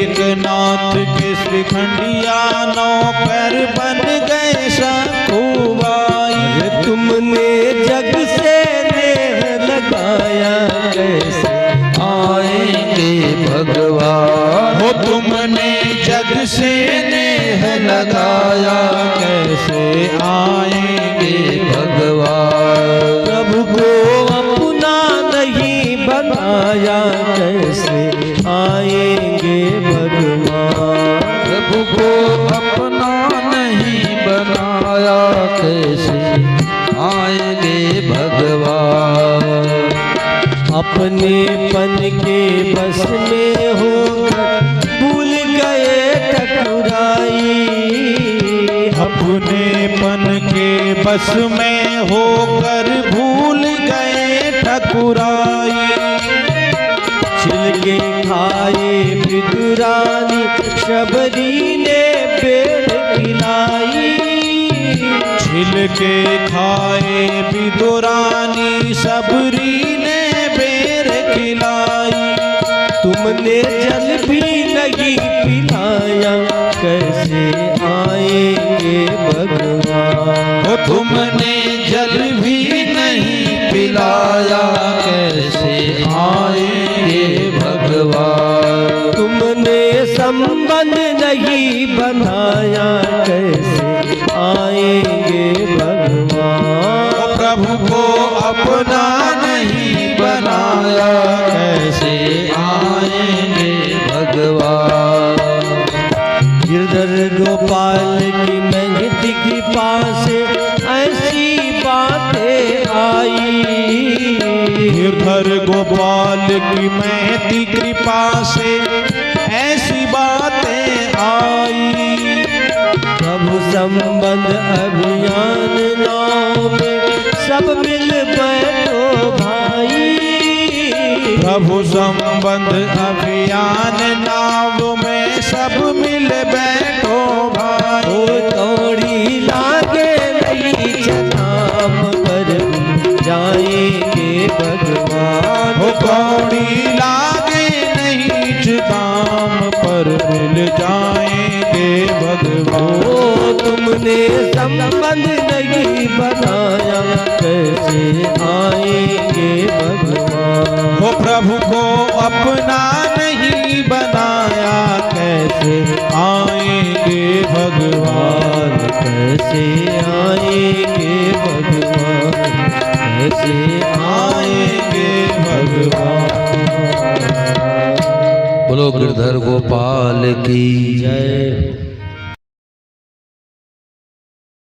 एक नाथ के श्रीखंडिया नौकर बन गए सखुबाई। अरे तुमने जग से नेह लगाया कैसे आएंगे भगवान। हो तुमने जग से नेह लगाया कैसे आएंगे भगवान। प्रभु को अपना नहीं बनाया कैसे आएंगे भगवान। प्रभु को अपना नहीं बनाया कैसे आएंगे भगवान। अपने पन के बस में होकर भूल गए ठकुराई। अपने पन के बस में होकर भूल गए ठकुराई। छिलके खाए विदुरानी शबरी ने बेर खिलाई। छिलके खाए विदुरानी सबरी ने बेर खिलाई। तुमने जल भी नहीं पिलाया कैसे आएंगे भगवान। हो तुमने जल भी नहीं पिलाया कैसे आएंगे भगवान। तुमने संबंध नहीं बनाया कैसे आएंगे भगवान। प्रभु को अपना नहीं बनाया कैसे आएंगे भगवान। गिरधर गोपाल की महती कृपा से ऐसी बातें आई। गिरधर गोपाल की महती कृपा से ऐसी बातें आई। प्रभु संबंध अभियान नाव में सब मिल बैठो भाई। प्रभु संबंध अभियान नाव में सब मिल बैठो भाई। ओ कौड़ी लागे नहीं चनाम पर जाएंगे भगवान। हो कौड़ी लागे नहीं दाम पर मिल जाएंगे भगवान। ओ तुमने संबंध नहीं बनाया कैसे आएंगे भगवान। हो प्रभु को अपना नहीं बनाया कैसे आएंगे भगवान। कैसे आएंगे भगवान। कैसे आएंगे भगवान। बोलो गिरधर गोपाल की जय।